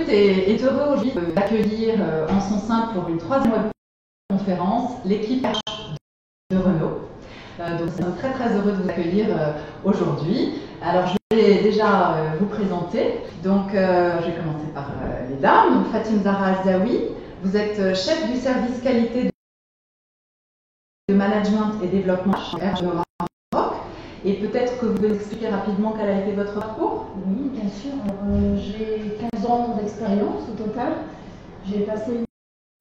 est heureux aujourd'hui d'accueillir en son sein pour une troisième conférence l'équipe de Renault. Donc, nous sommes très très heureux de vous accueillir aujourd'hui. Alors, je vais déjà vous présenter. Donc, je vais commencer par les dames. Donc, Fatim Zahra Alzaoui, vous êtes chef du service qualité de management et développement RH de Maroc. Et peut-être que vous pouvez nous expliquer rapidement quel a été votre parcours? Oui, bien sûr. J'ai 15 ans d'expérience au total. J'ai passé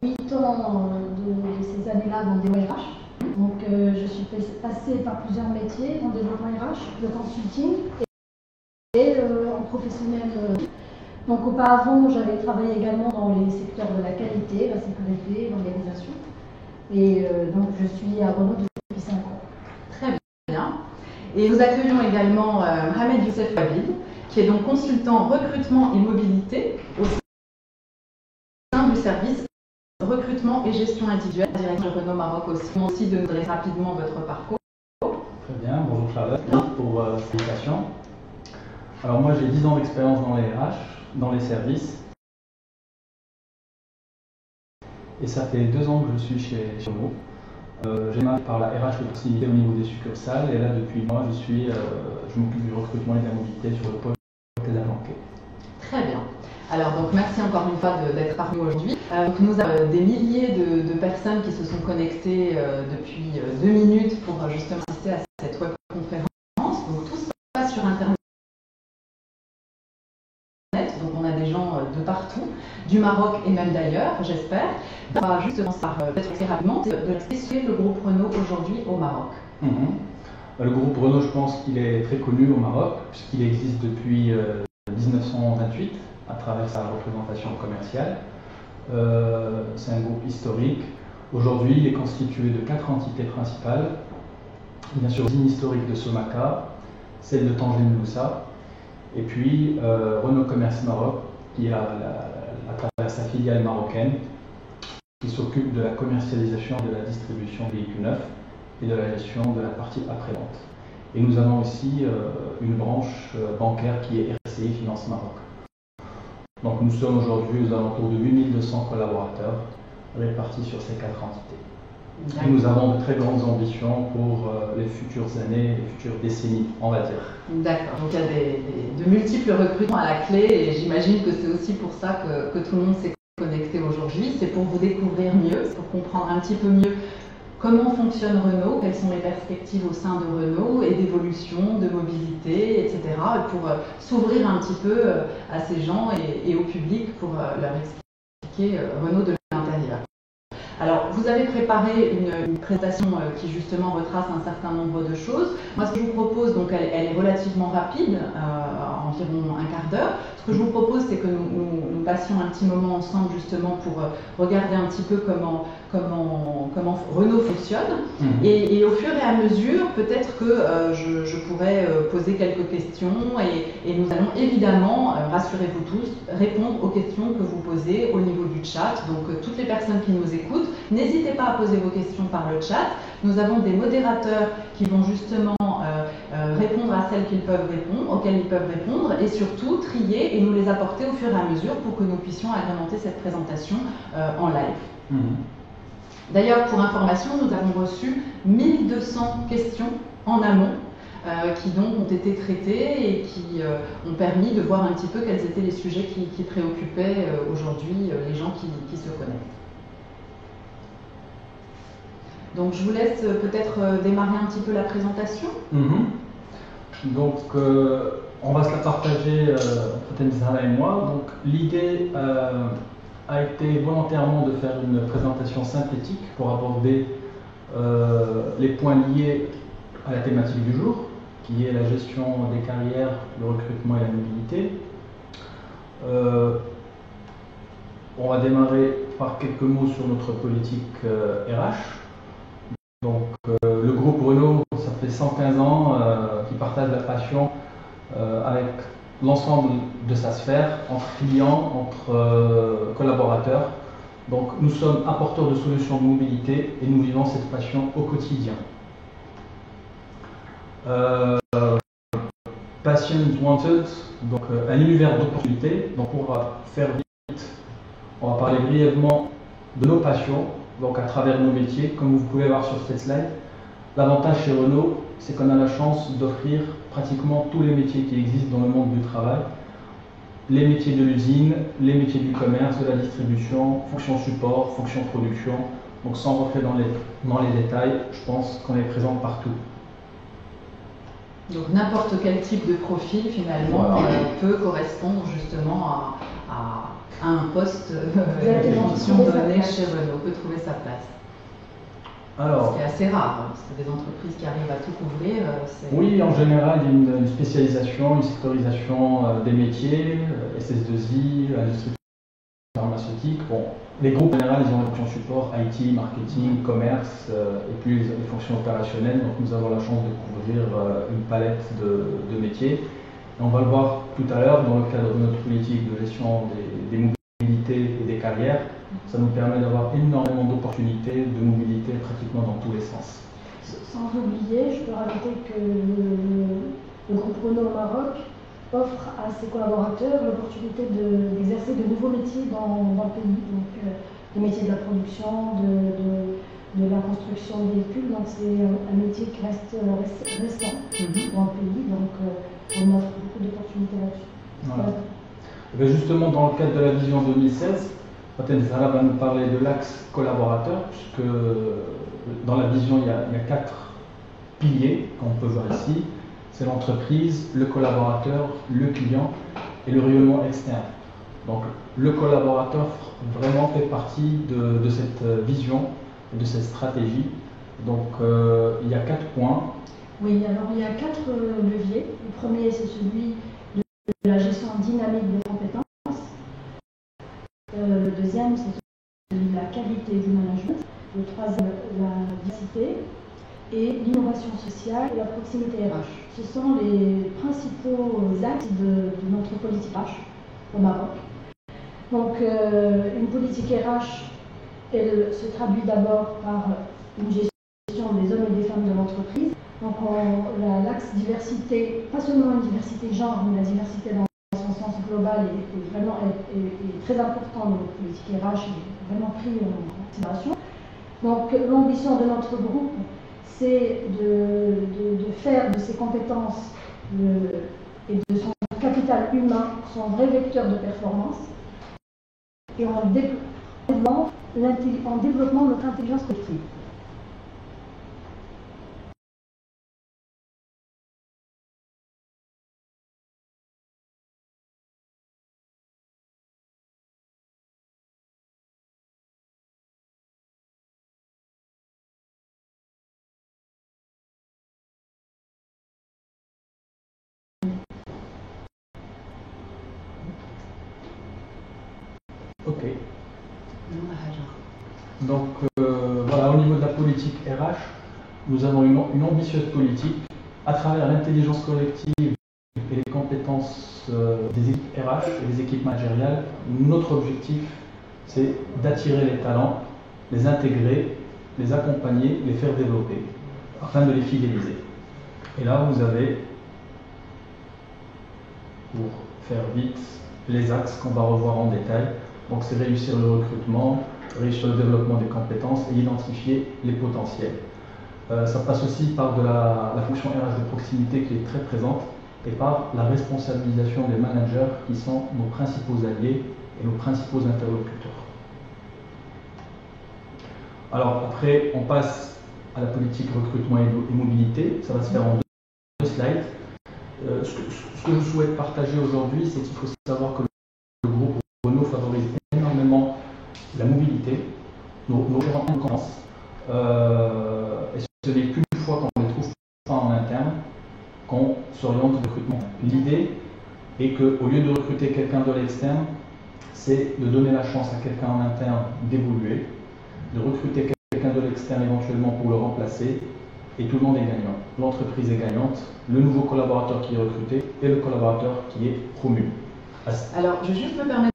8 ans de ces années-là dans des RH. Donc, je suis passée par plusieurs métiers en développement RH, le consulting et en professionnel. Donc, auparavant, j'avais travaillé également dans les secteurs de la qualité, la sécurité, l'organisation. Et donc, je suis à Renault depuis 5 ans. Très bien. Et nous accueillons également Mohamed Youssef Abid, qui est donc consultant recrutement et mobilité au sein du service recrutement et gestion individuelle, direction de Renault Maroc aussi. Merci de nous donner rapidement votre parcours. Très bien, bonjour Charlotte, merci pour cette invitation. Alors moi j'ai 10 ans d'expérience dans les RH, dans les services. Et ça fait 2 ans que je suis chez Renault. J'ai démarré par la RH de proximité au niveau des succursales et là depuis moi je m'occupe du recrutement et de la mobilité sur le pôle des agents clés. Très bien. Alors donc merci encore une fois d'être parmi nous aujourd'hui. Nous avons des milliers de personnes qui se sont connectées depuis 2 minutes pour justement assister à cette webconférence. Donc tout se passe sur Internet. Donc on a des gens de partout, du Maroc et même d'ailleurs, j'espère. On va juste commencer par peut-être assez rapidement de expliquer le groupe Renault aujourd'hui au Maroc. Le groupe Renault, je pense qu'il est très connu au Maroc puisqu'il existe depuis 1928 à travers sa représentation commerciale. C'est un groupe historique. Aujourd'hui, il est constitué de 4 entités principales. Bien sûr, l'usine historique de Somaka, celle de Tanger-Moussa, et puis Renault Commerce Maroc, qui a à travers sa filiale marocaine, qui s'occupe de la commercialisation de la distribution de véhicules neufs et de la gestion de la partie après-vente. Et nous avons aussi une branche bancaire qui est RCI Finance Maroc. Donc nous sommes aujourd'hui aux alentours de 8200 collaborateurs répartis sur ces 4 entités. Et nous avons de très grandes ambitions pour les futures années, les futures décennies, on va dire. D'accord, donc il y a de multiples recrutements à la clé et j'imagine que c'est aussi pour ça que tout le monde s'est connecté aujourd'hui. C'est pour vous découvrir mieux, c'est pour comprendre un petit peu mieux comment fonctionne Renault, quelles sont les perspectives au sein de Renault et d'évolution, de mobilité, etc. Pour s'ouvrir un petit peu à ces gens et au public pour leur expliquer Renault de l'intérieur. Alors, vous avez préparé une présentation qui justement retrace un certain nombre de choses. Moi, ce que je vous propose, donc elle est relativement rapide, environ un quart d'heure. Ce que je vous propose, c'est que nous passions un petit moment ensemble justement pour regarder un petit peu comment Renault fonctionne. Et au fur et à mesure, peut-être que je pourrais poser quelques questions et nous allons évidemment, rassurez-vous tous, répondre aux questions que vous posez au niveau du chat. Donc toutes les personnes qui nous écoutent, n'hésitez pas à poser vos questions par le chat. Nous avons des modérateurs qui vont justement répondre à celles auxquelles ils peuvent répondre et surtout trier et nous les apporter au fur et à mesure pour que nous puissions agrémenter cette présentation en live. D'ailleurs, pour information, nous avons reçu 1200 questions en amont qui donc ont été traitées et qui ont permis de voir un petit peu quels étaient les sujets qui préoccupaient aujourd'hui les gens qui se connectent. Donc je vous laisse peut-être démarrer un petit peu la présentation. Donc on va se la partager, Fatim Zahra et moi. Donc l'idée a été volontairement de faire une présentation synthétique pour aborder les points liés à la thématique du jour, qui est la gestion des carrières, le recrutement et la mobilité. On va démarrer par quelques mots sur notre politique RH. Donc le groupe Renault, ça fait 115 ans qu'il partage la passion avec l'ensemble de sa sphère, entre clients, entre collaborateurs. Donc nous sommes apporteurs de solutions de mobilité et nous vivons cette passion au quotidien. Passion Wanted, donc un univers d'opportunités. Donc on va faire On va parler brièvement de nos passions, donc à travers nos métiers, comme vous pouvez voir sur cette slide. L'avantage chez Renault, c'est qu'on a la chance d'offrir pratiquement tous les métiers qui existent dans le monde du travail. Les métiers de l'usine, les métiers du commerce, de la distribution, fonction support, fonction production. Donc sans rentrer dans les détails, je pense qu'on est présent partout. Donc n'importe quel type de profil finalement peut correspondre justement à un poste de fonction donnée chez Renault, peut trouver sa place. Alors, c'est assez rare, parce que des entreprises qui arrivent à tout couvrir. Oui, en général, il y a une spécialisation, une sectorisation des métiers, SS2I, industrie pharmaceutique. Bon, les groupes en général, ils ont les fonctions support, IT, marketing, commerce, et puis les fonctions opérationnelles. Donc nous avons la chance de couvrir une palette de métiers. Et on va le voir tout à l'heure dans le cadre de notre politique de gestion des mobilités et des carrières. Ça nous permet d'avoir énormément d'opportunités de mobilité pratiquement dans tous les sens. Sans oublier, je peux rajouter que le groupe Renault au Maroc offre à ses collaborateurs l'opportunité d'exercer de nouveaux métiers dans le pays. Donc des métiers de la production, de la construction de véhicules. Donc c'est un métier qui reste récent dans le pays. Donc on offre beaucoup d'opportunités là-dessus. Voilà. Et justement, dans le cadre de la vision 2016, Faten Zahra va nous parler de l'axe collaborateur, puisque dans la vision, il y a 4 piliers qu'on peut voir ici. C'est l'entreprise, le collaborateur, le client et le rayonnement externe. Donc le collaborateur vraiment fait partie de cette vision et de cette stratégie. Donc il y a 4 points. Oui, alors il y a 4 leviers. Le premier, c'est celui de la gestion dynamique des compétences. Le deuxième, c'est celui de la qualité du management. Le troisième, la diversité et l'innovation sociale et la proximité RH. Ce sont les principaux axes de notre politique RH au Maroc. Donc, une politique RH, elle se traduit d'abord par une gestion des hommes et des femmes de l'entreprise. Donc, l'axe diversité, pas seulement une diversité genre, mais la diversité dans son sens global est très important dans notre politique RH, est vraiment pris en considération. Donc l'ambition de notre groupe, c'est de faire de ses compétences et de son capital humain son vrai vecteur de performance et en développant notre intelligence collective. Ok. Donc voilà, au niveau de la politique RH, nous avons une ambitieuse politique à travers l'intelligence collective et les compétences des équipes RH et des équipes managériales. Notre objectif, c'est d'attirer les talents, les intégrer, les accompagner, les faire développer, afin de les fidéliser. Et là, vous avez, pour faire vite, les axes qu'on va revoir en détail. Donc c'est réussir le recrutement, réussir le développement des compétences et identifier les potentiels. Ça passe aussi par de la fonction RH de proximité qui est très présente et par la responsabilisation des managers qui sont nos principaux alliés et nos principaux interlocuteurs. Alors après, on passe à la politique recrutement et mobilité. Ça va se faire en 2 slides. Ce que je souhaite partager aujourd'hui, c'est qu'il faut savoir que le groupe Renault favorise énormément la mobilité, nos différentes compétences. Et ce n'est qu'une fois qu'on ne les trouve pas en interne qu'on s'oriente au recrutement. L'idée est qu'au lieu de recruter quelqu'un de l'externe, c'est de donner la chance à quelqu'un en interne d'évoluer, de recruter quelqu'un de l'externe éventuellement pour le remplacer, et tout le monde est gagnant. L'entreprise est gagnante, le nouveau collaborateur qui est recruté et le collaborateur qui est promu. Alors, je vais juste me permettre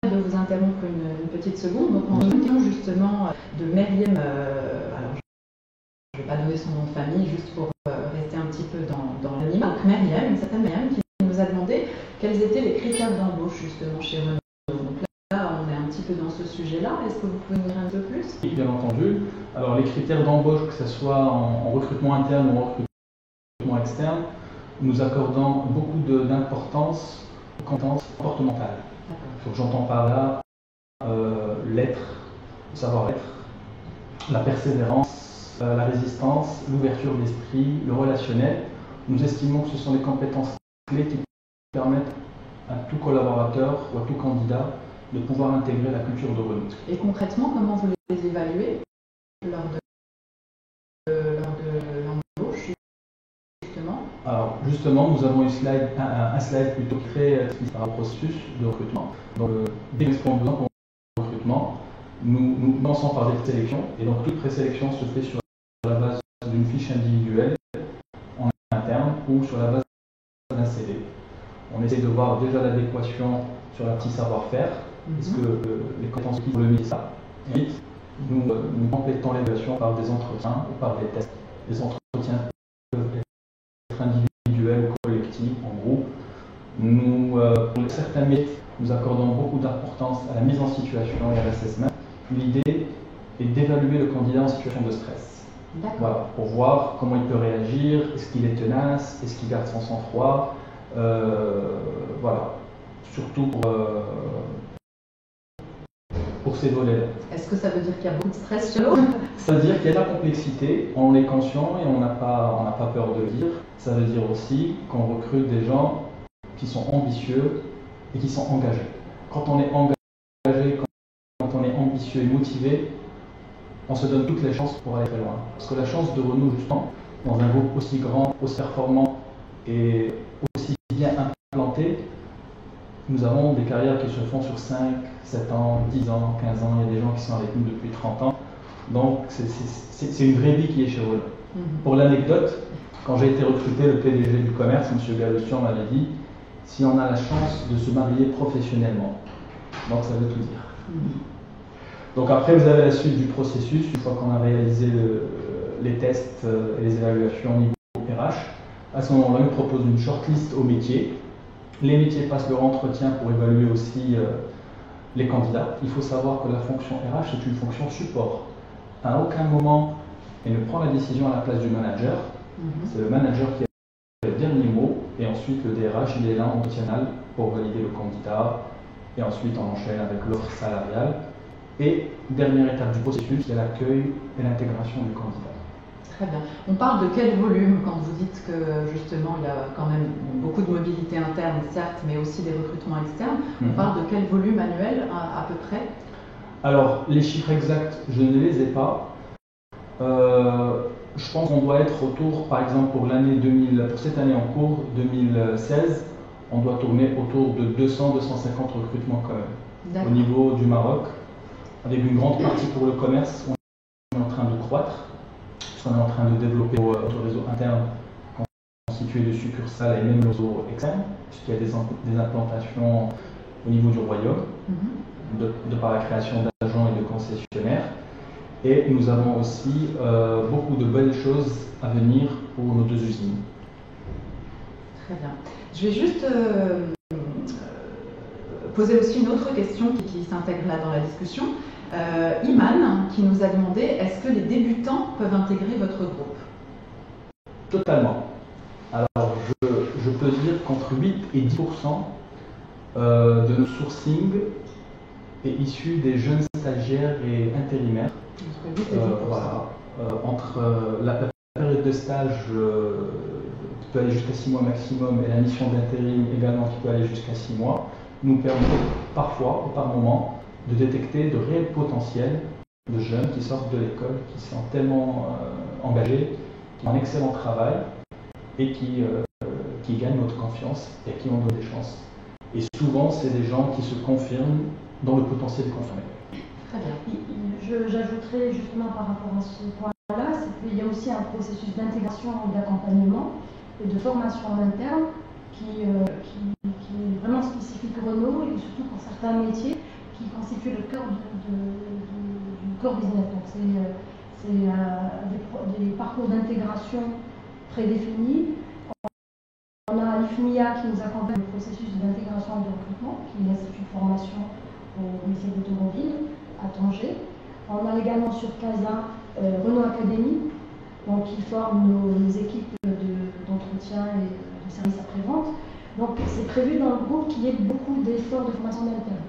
de vous interrompre une petite seconde. Donc, en souvenant justement de Meriem, alors je ne vais pas donner son nom de famille, juste pour rester un petit peu dans l'anonymat. Donc, Meriem, une certaine Meriem, qui nous a demandé quels étaient les critères d'embauche justement chez Renault. Donc là, on est un petit peu dans ce sujet-là. Est-ce que vous pouvez nous dire un peu plus? Oui, bien entendu. Alors les critères d'embauche, que ce soit en recrutement interne ou en recrutement externe, nous accordons beaucoup d'importance aux compétences comportementales. J'entends par là l'être, le savoir-être, la persévérance, la résistance, l'ouverture d'esprit, le relationnel. Nous estimons que ce sont des compétences clés qui permettent à tout collaborateur ou à tout candidat de pouvoir intégrer la culture de Renault. Et concrètement, comment vous les évaluez lors de l'embauche, justement? Alors justement, nous avons un slide plutôt très explicite par rapport au processus de recrutement. Donc dès que nous avons besoin pour le recrutement, nous commençons par des présélections, et donc toute présélection se fait sur la base d'une fiche individuelle en interne ou sur la base d'un CV. On essaie de voir déjà l'adéquation sur la partie savoir-faire, est-ce que les compétences pour le métier. Ensuite, nous complétons l'évaluation par des entretiens ou par des tests. Les entretiens peuvent être individuels ou collectifs, en groupe. Pour certains métiers, nous accordons beaucoup d'importance à la mise en situation et à l'assessment. L'idée est d'évaluer le candidat en situation de stress. Voilà, pour voir comment il peut réagir, est-ce qu'il est tenace, est-ce qu'il garde son sang-froid. Voilà, surtout pour ces volets-là. Est-ce que ça veut dire qu'il y a beaucoup de stress chez l'autre? Ça veut dire qu'il y a de la complexité, on est conscient et on n'a pas peur de le dire. Ça veut dire aussi qu'on recrute des gens qui sont ambitieux et qui sont engagés. Quand on est engagé, quand on est ambitieux et motivé, on se donne toutes les chances pour aller très loin. Parce que la chance de Renault, justement, dans un groupe aussi grand, aussi performant et aussi bien implanté, nous avons des carrières qui se font sur 5, 7 ans, 10 ans, 15 ans. Il y a des gens qui sont avec nous depuis 30 ans. Donc c'est une vraie vie qui est chez Renault. Pour l'anecdote, quand j'ai été recruté, le PDG du commerce, M. Galussian, m'avait dit si on a la chance de se marier professionnellement. Donc ça veut tout dire. Donc après, vous avez la suite du processus. Une fois qu'on a réalisé les tests et les évaluations au niveau RH, à ce moment-là, on propose une shortlist aux métiers. Les métiers passent leur entretien pour évaluer aussi les candidats. Il faut savoir que la fonction RH est une fonction support. À aucun moment, elle ne prend la décision à la place du manager. C'est le manager qui a le dernier mot, et ensuite le DRH, il est là en optionnel pour valider le candidat, et ensuite on enchaîne avec l'offre salariale. Et dernière étape du processus, c'est l'accueil et l'intégration du candidat. Très bien. On parle de quel volume quand vous dites que justement il y a quand même beaucoup de mobilité interne, certes, mais aussi des recrutements externes. On parle de quel volume annuel à peu près? Alors, les chiffres exacts, je ne les ai pas. Je pense qu'on doit être autour, par exemple pour cette année en cours, 2016, on doit tourner autour de 200-250 recrutements quand même. Au niveau du Maroc, avec une grande partie pour le commerce, on est en train de croître. On est en train de développer notre réseau interne constitué de succursales et même le réseau externe, puisqu'il y a des implantations au niveau du royaume, de par la création d'agents et de concessionnaires. Et nous avons aussi beaucoup de belles choses à venir pour nos 2 usines. Très bien. Je vais juste poser aussi une autre question qui s'intègre là dans la discussion. Iman qui nous a demandé est-ce que les débutants peuvent intégrer votre groupe? Totalement. Alors je peux dire qu'entre 8 et 10% de notre sourcing est issu des jeunes stagiaires et intérimaires. Voilà. Entre la période de stage qui peut aller jusqu'à 6 mois maximum et la mission d'intérim également qui peut aller jusqu'à 6 mois, nous permet parfois ou par moment de détecter de réels potentiels de jeunes qui sortent de l'école, qui sont tellement engagés, qui ont un excellent travail et qui gagnent notre confiance et à qui on donne des chances. Et souvent, c'est des gens qui se confirment dans le potentiel confirmé. Très bien. J'ajouterais justement par rapport à ce point-là, c'est qu'il y a aussi un processus d'intégration et d'accompagnement et de formation en interne qui est vraiment spécifique Renault et surtout pour certains métiers qui constituent le cœur du core business. Donc c'est des parcours d'intégration prédéfinis. On a l'IFMIA qui nous accompagne dans le processus d'intégration et de recrutement, qui est l'Institut de formation au lycée d'Automobile à Tanger. On a également sur CASA Renault Academy, donc qui forme nos équipes d'entretien et de services après-vente. Donc c'est prévu dans le groupe qu'il y ait beaucoup d'efforts de formation en interne.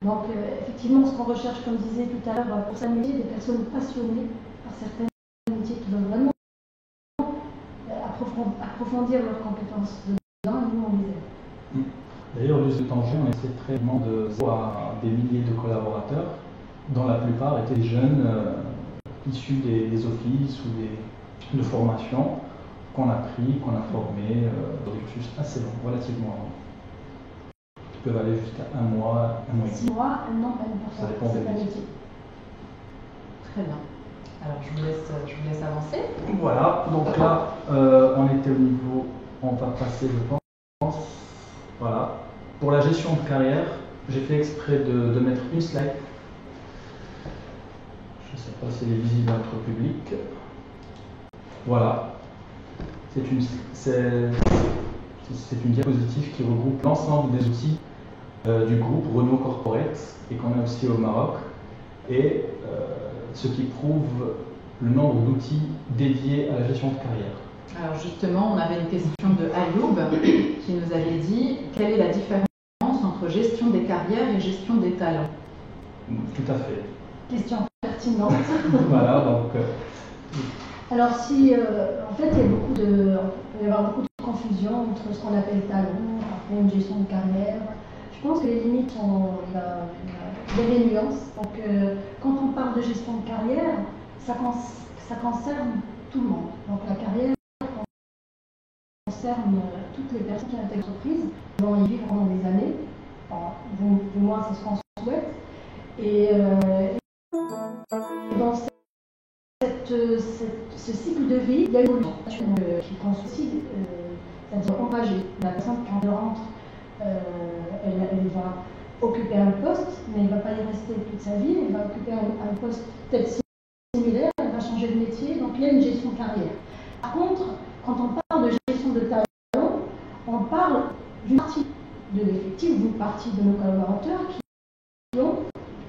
Donc effectivement, ce qu'on recherche, comme je disais tout à l'heure, pour sa métier, des personnes passionnées par certains métiers qui veulent vraiment approfondir leurs compétences dedans, et nous on les aide. D'ailleurs, le lycée de Tanger, on essaie très vraiment de voir des milliers de collaborateurs, dont la plupart étaient des jeunes issus des offices ou de formations qu'on a pris, qu'on a formés, dans des cursus assez longs, relativement longs. Qui peuvent aller jusqu'à un mois et demi. 6 mois, 1 an, même Ça parfois. dépend des métiers. Très bien. Alors je vous laisse avancer. Voilà, donc là, on était au niveau, on va passer, je pense. Voilà. Pour la gestion de carrière, j'ai fait exprès de mettre une slide. Je ne sais pas si elle est visible à notre public. Voilà. C'est une diapositive qui regroupe l'ensemble des outils du groupe Renault Corporate et qu'on a aussi au Maroc. Et ce qui prouve le nombre d'outils dédiés à la gestion de carrière. Alors justement, on avait une question de Ayoub qui nous avait dit quelle est la différence entre gestion des carrières et gestion des talents? Tout à fait. Question pertinente. Voilà, donc. Alors si, en fait, il peut y avoir beaucoup de confusion entre ce qu'on appelle talent, après une gestion de carrière. Je pense que les limites sont, il y a des nuances. Donc quand on parle de gestion de carrière, ça concerne tout le monde. Donc la carrière concerne toutes les personnes qui intègrent l'entreprise, qui vont y vivre pendant des années. Enfin, du moins, c'est ce qu'on souhaite. Et dans ce cycle de vie, il y a une évolution qui consiste aussi, c'est-à-dire engager. La personne, quand elle rentre, elle va occuper un poste, mais elle ne va pas y rester toute sa vie, elle va occuper un poste peut-être similaire, elle va changer de métier, donc il y a une gestion de carrière. Par contre, quand on parle de gestion de talent, on parle d'une partie de l'effectif, d'une partie de nos collaborateurs qui ont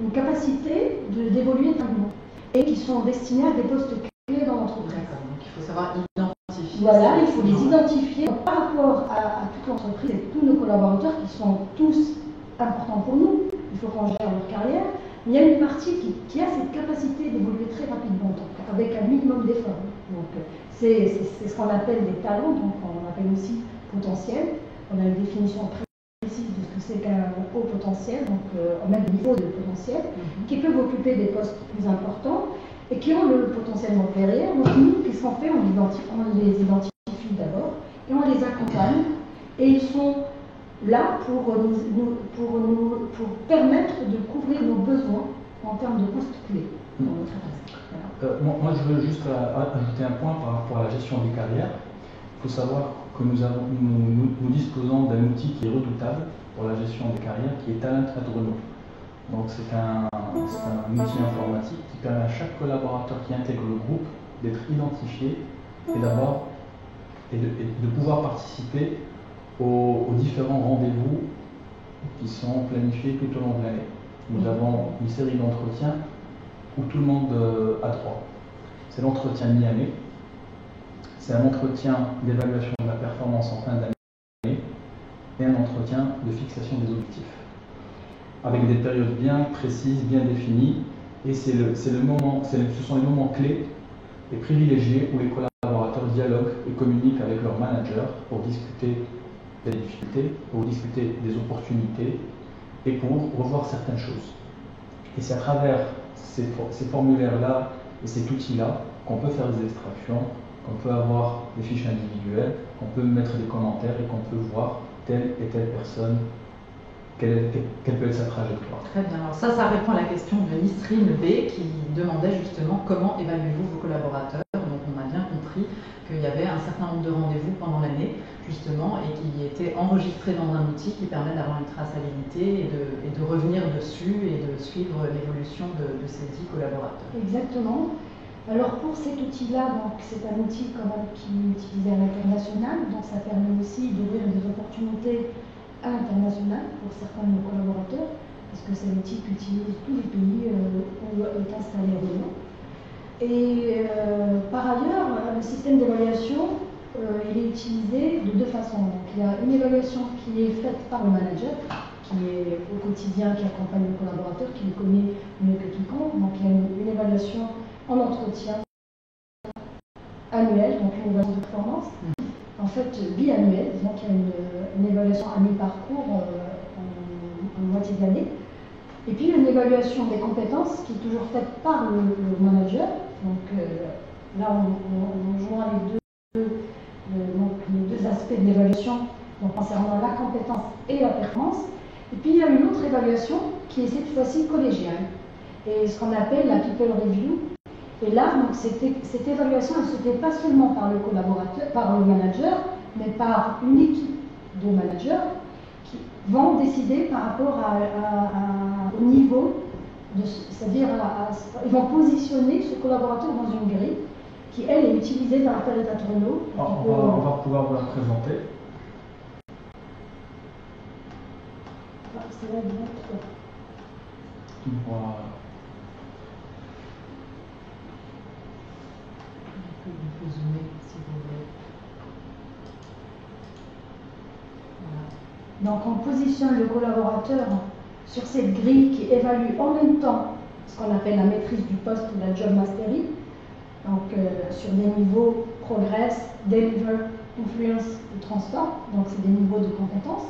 une capacité d'évoluer rapidement et qui sont destinés à des postes clés dans l'entreprise. D'accord, donc il faut savoir identifier. Voilà, il faut les identifier par rapport à toute l'entreprise et tous nos collaborateurs qui sont tous importants pour nous. Il faut qu'on gère leur carrière. Mais il y a une partie qui a cette capacité d'évoluer très rapidement, donc avec un minimum d'efforts. Donc c'est ce qu'on appelle des talents, donc on appelle aussi potentiel. On a une définition précise de ce que c'est qu'un haut potentiel, donc on a des niveaux de potentiel, qui peuvent occuper des postes plus importants et qui ont le potentiel derrière. Donc nous, qu'est-ce qu'on fait? On les identifie d'abord et on les accompagne. Et ils sont là pour permettre de couvrir nos besoins en termes de postes clés dans notre entreprise. Moi, je veux juste ajouter un point par rapport à la gestion des carrières. Il faut savoir que nous disposons d'un outil qui est redoutable pour la gestion des carrières, qui est Talent at Renault. Donc c'est un outil informatique qui permet à chaque collaborateur qui intègre le groupe d'être identifié et de pouvoir participer aux différents rendez-vous qui sont planifiés tout au long de l'année. Nous avons une série d'entretiens où tout le monde a droit. C'est l'entretien de mi-année, c'est un entretien d'évaluation de la performance en fin d'année et un entretien de fixation des objectifs, avec des périodes bien précises, bien définies, et ce sont les moments clés et privilégiés où les collaborateurs dialoguent et communiquent avec leur manager pour discuter des difficultés, pour discuter des opportunités et pour revoir certaines choses. Et c'est à travers ces formulaires-là et cet outil-là qu'on peut faire des extractions, qu'on peut avoir des fiches individuelles, qu'on peut mettre des commentaires et qu'on peut voir telle et telle personne, quelle peut être sa trajectoire. Très bien, alors ça répond à la question de Nisrine B qui demandait justement comment évaluez-vous vos collaborateurs. Donc on a bien compris qu'il y avait un certain nombre de rendez-vous pendant l'année justement et qui étaient enregistrés dans un outil qui permet d'avoir une traçabilité et de revenir dessus et de suivre l'évolution de ces 10 collaborateurs. Exactement. Alors pour cet outil-là, donc c'est un outil qui est utilisé à l'international, donc ça permet aussi d'ouvrir des opportunités à l'international pour certains de nos collaborateurs, parce que c'est l'outil qu'utilisent tous les pays où est installé Renault. Et par ailleurs, le système d'évaluation, il est utilisé de deux façons. Donc, il y a une évaluation qui est faite par le manager, qui est au quotidien, qui accompagne le collaborateur, qui le connaît mieux que quiconque. Donc il y a une évaluation en entretien annuelle, donc une évaluation de performance. En fait, biannuelle, donc il y a une évaluation à mi-parcours en moitié d'année. Et puis une évaluation des compétences qui est toujours faite par le manager. Donc là, on joint les deux aspects de l'évaluation, donc concernant la compétence et la performance. Et puis il y a une autre évaluation qui est cette fois-ci collégiale, et ce qu'on appelle la people review. Et là, donc, cette évaluation, elle ne se fait pas seulement par le collaborateur, par le manager, mais par une équipe de managers qui vont décider par rapport au niveau, c'est-à-dire ils vont positionner ce collaborateur dans une grille qui, elle, est utilisée dans la palette Renault. On va pouvoir vous la présenter. C'est là, Voilà. Vous pouvez zoomer si vous voulez. Voilà. Donc on positionne le collaborateur sur cette grille qui évalue en même temps ce qu'on appelle la maîtrise du poste ou la job mastery, donc sur des niveaux progress, deliver, influence et transform, donc c'est des niveaux de compétences,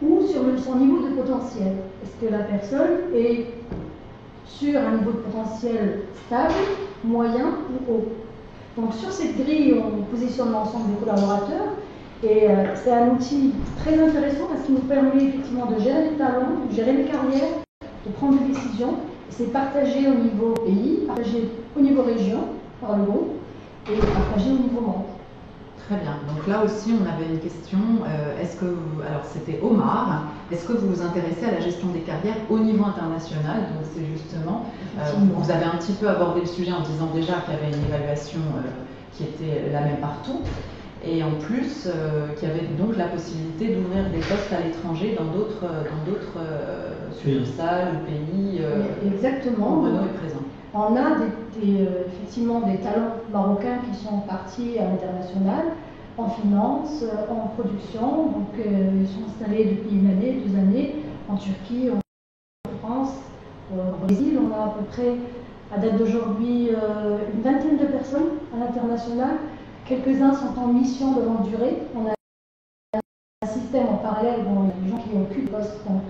ou sur son niveau de potentiel. Est-ce que la personne est sur un niveau de potentiel stable, moyen ou haut? Donc sur cette grille, on positionne l'ensemble des collaborateurs, et c'est un outil très intéressant parce qu'il nous permet effectivement de gérer les talents, de gérer les carrières, de prendre des décisions. C'est partagé au niveau pays, partagé au niveau région par le groupe et partagé au niveau membre. Très bien. Donc là aussi, on avait une question. Alors c'était Omar. Est-ce que vous vous intéressez à la gestion des carrières au niveau international? Donc c'est justement, vous avez un petit peu abordé le sujet en disant déjà qu'il y avait une évaluation qui était la même partout. Et en plus, qu'il y avait donc la possibilité d'ouvrir des postes à l'étranger dans d'autres succursales ou pays. Exactement. Où Renault est présent. On a effectivement des talents marocains qui sont partis à l'international, en finance, en production. Donc ils sont installés depuis une année, 2 années, en Turquie, en France, au Brésil. On a à peu près, à date d'aujourd'hui, une vingtaine de personnes à l'international. Quelques-uns sont en mission de longue durée. On a un système en parallèle où il y a des gens qui occupent le poste donc,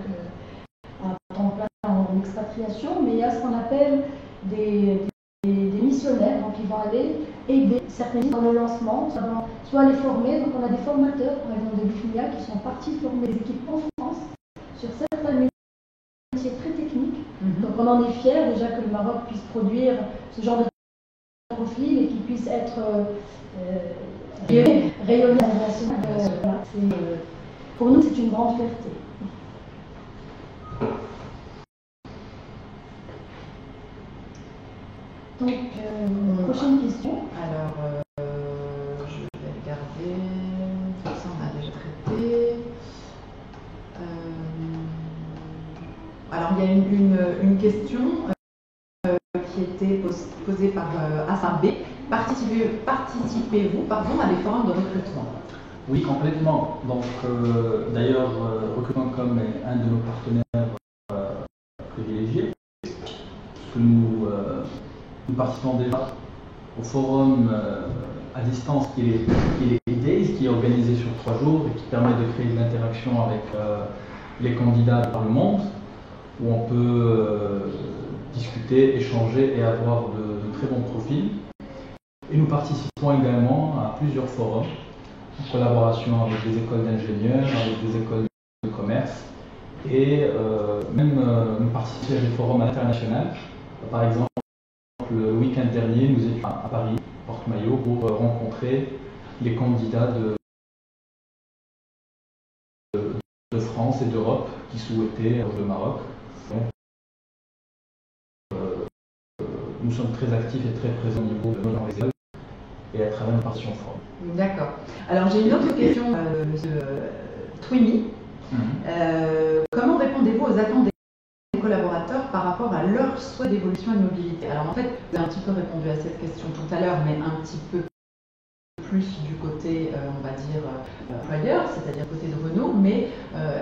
à temps plein en expatriation, mais il y a ce qu'on appelle des missionnaires, donc ils vont aller aider certaines dans le lancement, soit les former. Donc on a des formateurs, par exemple de Bifilia, qui sont partis former des équipes en France sur certains métiers très techniques. Donc on en est fiers déjà que le Maroc puisse produire ce genre de profil et qu'il puisse être rayonné à l'international. Pour nous, c'est une grande fierté. Donc, prochaine question. Alors, je vais regarder. Tout ça, on a déjà traité. Alors, il y a une question qui était posée par Assar B. Participez-vous à des forums de recrutement? Oui, complètement. Donc, d'ailleurs, Recrutement.com est un de nos partenaires privilégiés, puisque nous participons déjà au forum à distance qui est Days, qui est organisé sur 3 jours et qui permet de créer de l'interaction avec les candidats par le monde, où on peut discuter, échanger et avoir de très bons profils. Et nous participons également à plusieurs forums en collaboration avec des écoles d'ingénieurs, avec des écoles de commerce et même nous participons à des forums internationaux. Par exemple, le week-end dernier, nous étions à Paris, Porte-Maillot, pour rencontrer les candidats de France et d'Europe qui souhaitaient le Maroc. Donc, nous sommes très actifs et très présents au niveau de nos écoles et à travers une partition forum. D'accord. Alors j'ai une autre question, monsieur Twimi. Comment répondez-vous aux attentes des collaborateurs par rapport à leur souhait d'évolution et de mobilité? Alors en fait, vous avez un petit peu répondu à cette question tout à l'heure, mais un petit peu plus du côté, on va dire, employeur, c'est-à-dire côté de Renault, mais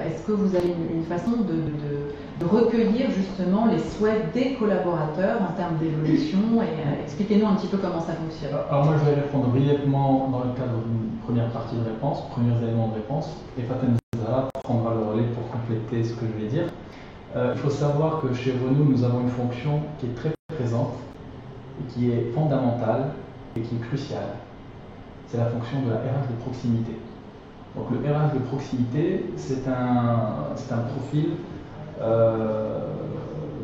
est-ce que vous avez une façon de recueillir justement les souhaits des collaborateurs en termes d'évolution et expliquez-nous un petit peu comment ça fonctionne. Alors moi je vais répondre brièvement dans le cadre d'une première partie de réponse, premiers éléments de réponse, et Faten Zahra prendra le relais pour compléter ce que je vais dire. Il faut savoir que chez Renault nous avons une fonction qui est très présente, et qui est fondamentale et qui est cruciale. C'est la fonction de la RH de proximité. Donc le RH de proximité, c'est un profil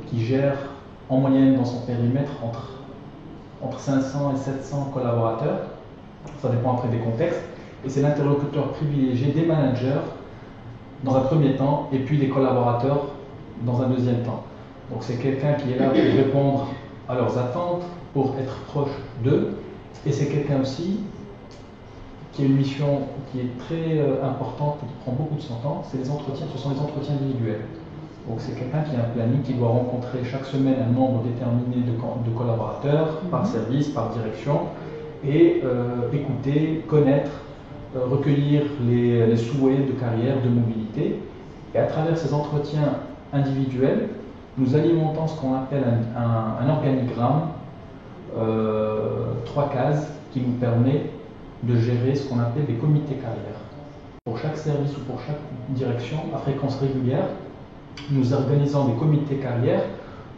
qui gère en moyenne dans son périmètre entre 500 et 700 collaborateurs. Ça dépend après des contextes. Et c'est l'interlocuteur privilégié des managers dans un premier temps et puis des collaborateurs dans un deuxième temps. Donc c'est quelqu'un qui est là pour répondre à leurs attentes, pour être proche d'eux. Et c'est quelqu'un aussi qui a une mission qui est très importante et qui prend beaucoup de son temps, c'est les entretiens, ce sont les entretiens individuels. Donc c'est quelqu'un qui a un planning, qui doit rencontrer chaque semaine un nombre déterminé de collaborateurs, par service, par direction, et écouter, connaître, recueillir les souhaits de carrière, de mobilité. Et à travers ces entretiens individuels, nous alimentons ce qu'on appelle un organigramme, 3 cases, qui nous permet de gérer ce qu'on appelle des comités carrière. Pour chaque service ou pour chaque direction, à fréquence régulière, nous organisons des comités carrière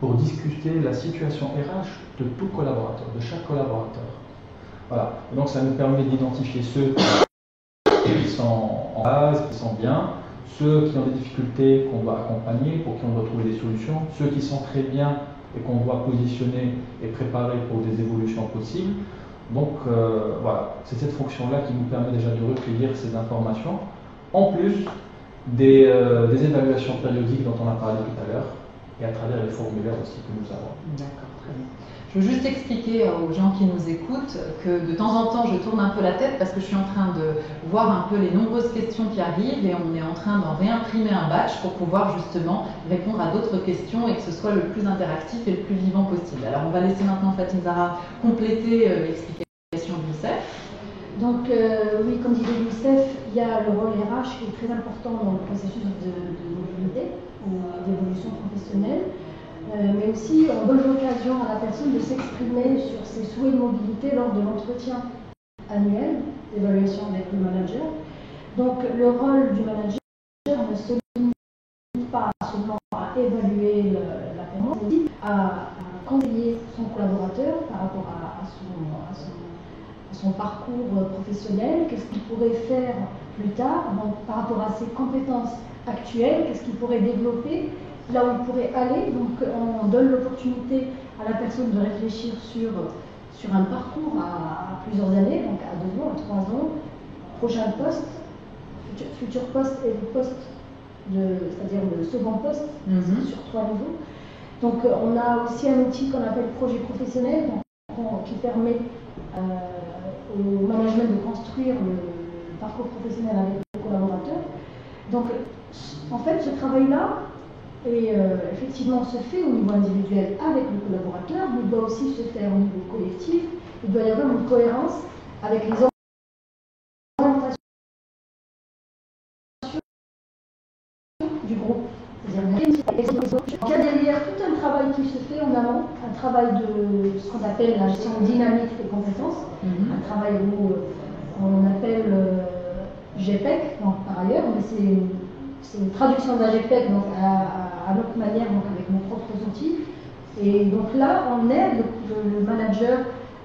pour discuter la situation RH de tout collaborateur, de chaque collaborateur. Voilà. Et donc ça nous permet d'identifier ceux qui sont en base, qui sont bien, ceux qui ont des difficultés qu'on doit accompagner, pour qui on doit trouver des solutions, ceux qui sont très bien et qu'on doit positionner et préparer pour des évolutions possibles. Donc voilà, c'est cette fonction-là qui nous permet déjà de recueillir ces informations, en plus des évaluations périodiques dont on a parlé tout à l'heure, et à travers les formulaires aussi que nous avons. D'accord, très bien. Je veux juste expliquer aux gens qui nous écoutent que de temps en temps je tourne un peu la tête parce que je suis en train de voir un peu les nombreuses questions qui arrivent et on est en train d'en réimprimer un batch pour pouvoir justement répondre à d'autres questions et que ce soit le plus interactif et le plus vivant possible. Alors on va laisser maintenant Faten Zahra compléter l'explication de Youssef. Donc oui, comme disait Youssef, il y a le rôle RH qui est très important dans le processus de mobilité ou d'évolution professionnelle. Mais aussi on donne l'occasion à la personne de s'exprimer sur ses souhaits de mobilité lors de l'entretien annuel d'évaluation avec le manager. Donc le rôle du manager ne se limite pas seulement à évaluer la performance, mais aussi à conseiller son collaborateur par rapport à son parcours professionnel, qu'est-ce qu'il pourrait faire plus tard, donc par rapport à ses compétences actuelles, qu'est-ce qu'il pourrait développer, là où il pourrait aller. Donc on donne l'opportunité à la personne de réfléchir sur un parcours à plusieurs années, donc à 2 ans, à 3 ans, prochain poste, futur poste et le poste, c'est-à-dire le second poste sur 3 niveaux. Donc on a aussi un outil qu'on appelle projet professionnel, qui permet au management de construire le parcours professionnel avec les collaborateurs. Donc en fait ce travail-là effectivement se fait au niveau individuel avec le collaborateur, mais il doit aussi se faire au niveau collectif. Il doit y avoir une cohérence avec les orientations du groupe. Il y a derrière tout un travail qui se fait en amont, un travail de ce qu'on appelle la gestion dynamique des compétences, un travail où on appelle GPEC, par ailleurs, mais c'est une traduction de la GPEC donc à notre manière, donc avec nos propres outils. Et donc là, on aide le manager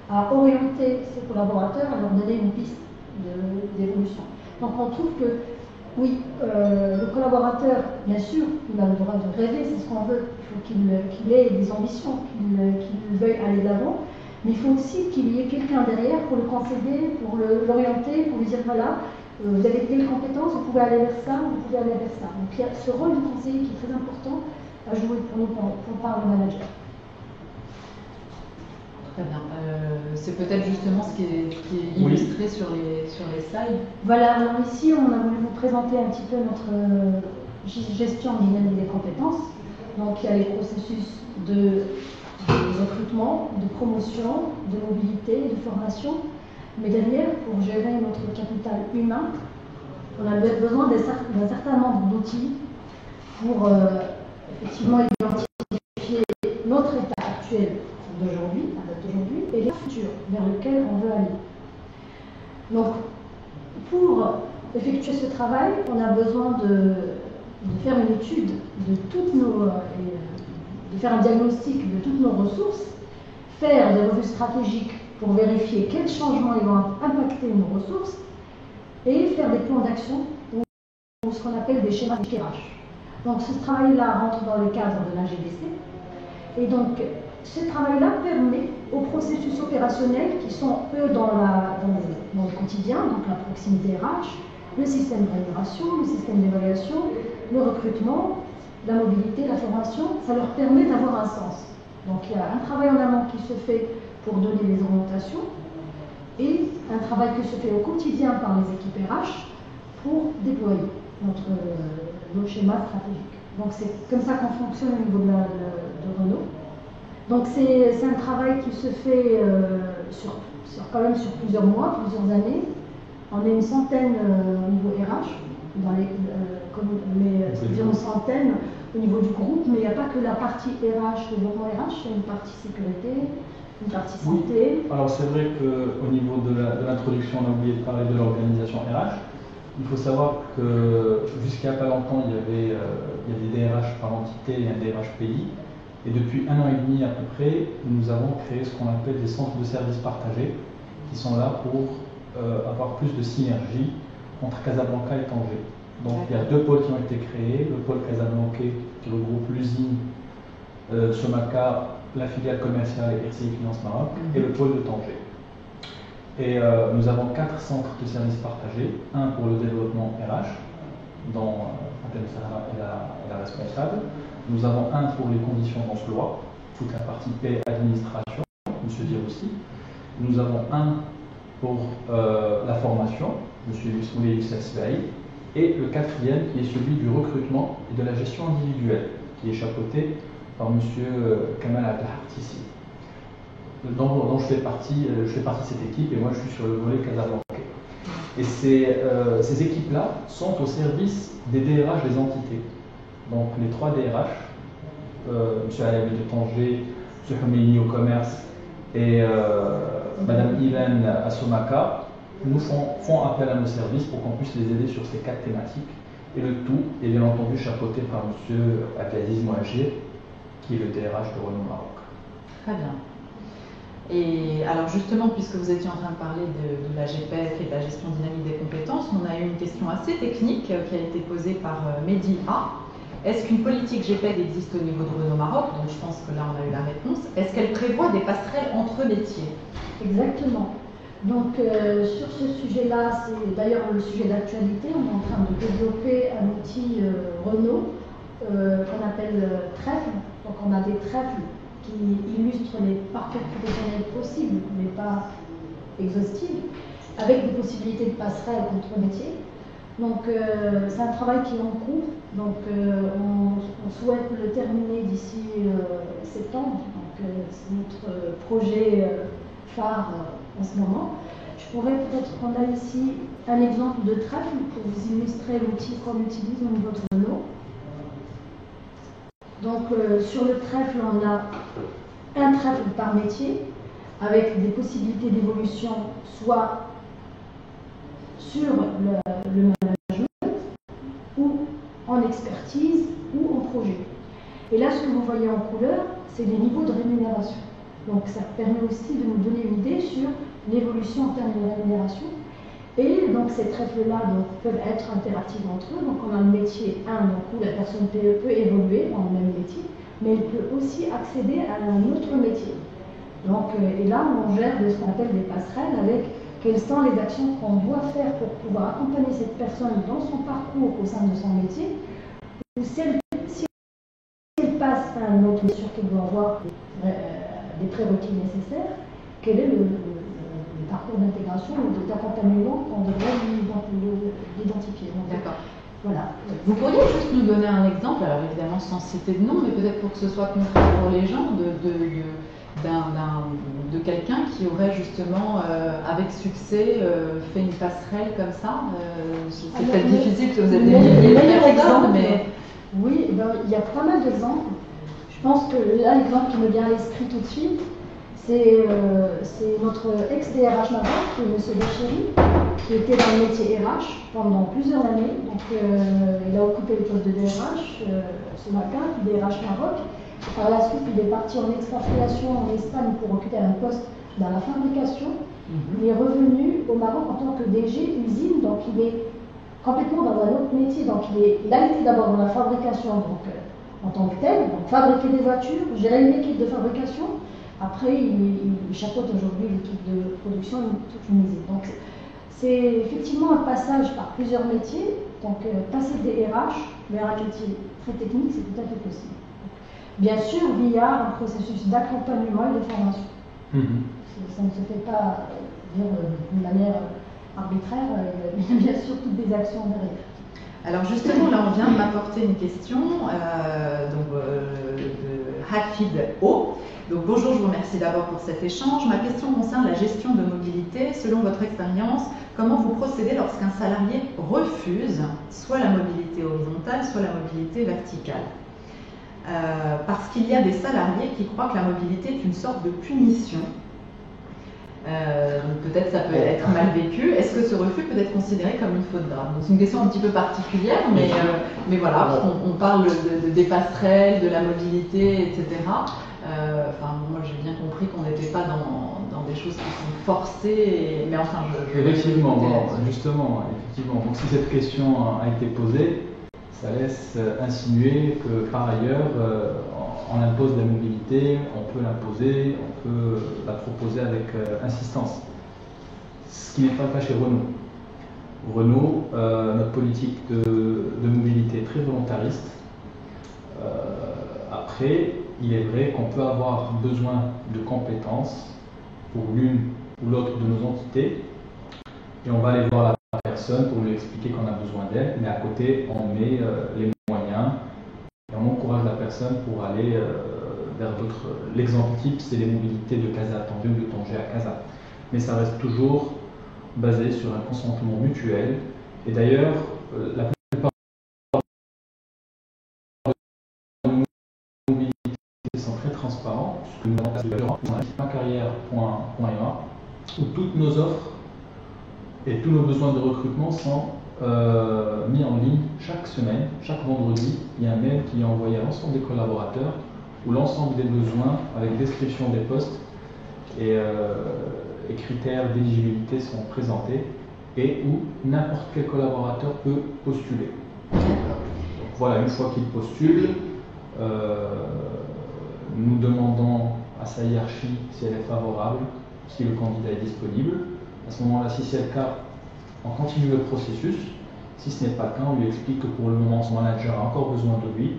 à orienter ses collaborateurs, à leur donner une piste d'évolution. Donc on trouve que oui, le collaborateur, bien sûr, il a le droit de rêver, c'est ce qu'on veut. Il faut qu'il ait des ambitions, qu'il veuille aller de l'avant. Mais il faut aussi qu'il y ait quelqu'un derrière pour le conseiller, pour l'orienter, pour lui dire voilà, vous avez telle compétence, vous pouvez aller vers ça, vous pouvez aller vers ça. Donc il y a ce rôle du conseiller qui est très important à jouer pour nous, pour par le manager. Très bien. C'est peut-être justement ce qui est illustré sur les slides. Voilà, alors ici on a voulu vous présenter un petit peu notre gestion dynamique des compétences. Donc il y a les processus de recrutement, de promotion, de mobilité, de formation. Mais derrière, pour gérer notre capital humain, on a besoin d'un certain nombre d'outils pour effectivement identifier notre état actuel d'aujourd'hui, et le futur vers lequel on veut aller. Donc, pour effectuer ce travail, on a besoin de faire une étude de toutes de faire un diagnostic de toutes nos ressources, faire des revues stratégiques pour vérifier quels changements ils vont impacter nos ressources, et faire des plans d'action ou ce qu'on appelle des schémas d'éclairage. Donc ce travail-là rentre dans le cadre de la GDC, et donc ce travail-là permet aux processus opérationnels qui sont eux dans le quotidien, donc la proximité RH, le système de rémunération, le système d'évaluation, le recrutement, la mobilité, la formation, ça leur permet d'avoir un sens. Donc il y a un travail en amont qui se fait pour donner les orientations et un travail qui se fait au quotidien par les équipes RH pour déployer nos schémas stratégiques. Donc c'est comme ça qu'on fonctionne au niveau de Renault. Donc c'est un travail qui se fait quand même sur plusieurs mois, plusieurs années. On est une centaine au niveau RH, c'est-à-dire une centaine au niveau du groupe, mais il n'y a pas que la partie RH, développement RH, il y a une partie sécurité, une partie santé. Oui. Alors c'est vrai qu'au niveau de l'introduction, on a oublié de parler de l'organisation RH. Il faut savoir que jusqu'à pas longtemps, il y avait des DRH par entité et un DRH pays. Et depuis 1 an et demi à peu près, nous avons créé ce qu'on appelle des centres de services partagés, qui sont là pour avoir plus de synergie entre Casablanca et Tanger. Donc il y a 2 pôles qui ont été créés, le pôle casablancais qui regroupe l'usine Somaca, la filiale commerciale RCI Finance Maroc, et le pôle de Tanger. Et nous avons 4 centres de services partagés, un pour le développement RH, dont Fatem Sahara est la responsable. Nous avons un pour les conditions d'emploi, toute la partie paix administration, M. Dir aussi. Nous avons un pour la formation, M. Moulay Youssef Sbaï, et le 4e qui est celui du recrutement et de la gestion individuelle, qui est chapeauté par M. Kamal Abdelhartissi, dont je fais partie de cette équipe, et moi je suis sur le volet Casablanca. Et ces équipes-là sont au service des DRH des entités. Donc les 3 DRH, M. Alabi de Tanger, M. Homeini au commerce et Mme Ilan à Somaca, nous font appel à nos services pour qu'on puisse les aider sur ces 4 thématiques. Et le tout est bien entendu chapeauté par M. Abdelaziz Mouhajir, qui est le DRH de Renault Maroc. Très bien. Et alors justement, puisque vous étiez en train de parler de la GPF et de la gestion dynamique des compétences, on a eu une question assez technique qui a été posée par Mehdi A. Est-ce qu'une politique GPF existe au niveau de Renault Maroc? Donc je pense que là on a eu la réponse. Est-ce qu'elle prévoit des passerelles entre métiers? Exactement. Donc sur ce sujet-là, c'est d'ailleurs le sujet d'actualité. On est en train de développer un outil Renault qu'on appelle trèfle. Donc on a des trèfles qui illustrent les parcours professionnels possibles, mais pas exhaustives, avec des possibilités de passerelles entre métiers. Donc c'est un travail qui est en cours. Donc on souhaite le terminer d'ici septembre. Donc c'est notre projet phare en ce moment. Je pourrais peut-être prendre là ici un exemple de trèfle pour vous illustrer l'outil qu'on utilise au niveau de Renault. Donc sur le trèfle, on a un trèfle par métier avec des possibilités d'évolution, soit sur le management, ou en expertise, ou en projet. Et là, ce que vous voyez en couleur, c'est les niveaux de rémunération. Donc ça permet aussi de nous donner une idée sur l'évolution en termes de rémunération. Et donc ces trèfles-là peuvent être interactifs entre eux. Donc on a le métier 1, donc où la personne peut évoluer dans le même métier, mais elle peut aussi accéder à un autre métier. Donc, et là, on gère ce qu'on appelle des passerelles avec quelles sont les actions qu'on doit faire pour pouvoir accompagner cette personne dans son parcours au sein de son métier, ou si elle passe à un autre métier qu'elle doit avoir des prérequis nécessaires, quel est le parcours d'intégration ou d'accompagnement qu'on devrait l'identifier. D'accord. Voilà. Vous pourriez juste nous donner un exemple, alors évidemment sans citer de nom, mais peut-être pour que ce soit concret pour les gens, de quelqu'un qui aurait justement, avec succès, fait une passerelle comme ça. C'est peut-être difficile parce que vous êtes des milliers d'exemples, mais... Oui, il y a pas mal d'exemples. Je pense que là, l'exemple qui me vient à l'esprit tout de suite, c'est notre ex-DRH Maroc, M. Bachiri, qui était dans le métier RH pendant plusieurs années. Donc, il a occupé le poste de DRH ce matin, puis DRH Maroc. Par la suite, il est parti en expatriation en Espagne pour occuper un poste dans la fabrication. Il est revenu au Maroc en tant que DG usine, donc il est complètement dans un autre métier. Donc, il a été d'abord dans la fabrication donc, en tant que tel, donc fabriquer des voitures, gérer une équipe de fabrication. Après, il chapeaute aujourd'hui l'équipe de production, toute une usine. Donc, c'est effectivement un passage par plusieurs métiers. Donc, passer des RH vers un métier très technique, c'est tout à fait possible. Bien sûr, via un processus d'accompagnement et de formation. Ça ne se fait pas d'une manière arbitraire, il y a bien sûr toutes des actions derrière. Alors justement, là on vient de m'apporter une question de Hafid O. Donc bonjour, je vous remercie d'abord pour cet échange. Ma question concerne la gestion de mobilité. Selon votre expérience, comment vous procédez lorsqu'un salarié refuse soit la mobilité horizontale, soit la mobilité verticale? Parce qu'il y a des salariés qui croient que la mobilité est une sorte de punition. Peut-être ça peut être mal vécu. Est-ce que ce refus peut être considéré comme une faute grave? C'est une question un petit peu particulière, mais voilà, on parle des passerelles, de la mobilité, etc. Moi j'ai bien compris qu'on n'était pas dans des choses qui sont forcées, mais enfin effectivement, donc si cette question a été posée, ça laisse insinuer que par ailleurs, on impose la mobilité, on peut l'imposer, on peut la proposer avec insistance. Ce qui n'est pas le cas chez Renault. Renault, notre politique de mobilité est très volontariste. Après, il est vrai qu'on peut avoir besoin de compétences pour l'une ou l'autre de nos entités, et on va aller voir la personne pour lui expliquer qu'on a besoin d'elle, mais à côté, on met les moyens et on encourage la personne pour aller vers d'autres. L'exemple type, c'est les mobilités de Casa à Tanger ou de Tanger à Casa. Mais ça reste toujours basé sur un consentement mutuel. Et d'ailleurs, la plupart des mobilités sont très transparents, puisque nous avons macarrière.ma, où toutes nos offres et tous nos besoins de recrutement sont mis en ligne chaque semaine. Chaque vendredi, il y a un mail qui est envoyé à l'ensemble des collaborateurs où l'ensemble des besoins avec description des postes et critères d'éligibilité sont présentés et où n'importe quel collaborateur peut postuler. Donc voilà, une fois qu'il postule, nous demandons à sa hiérarchie si elle est favorable, si le candidat est disponible. À ce moment-là, si c'est le cas, on continue le processus. Si ce n'est pas le cas, on lui explique que pour le moment, son manager a encore besoin de lui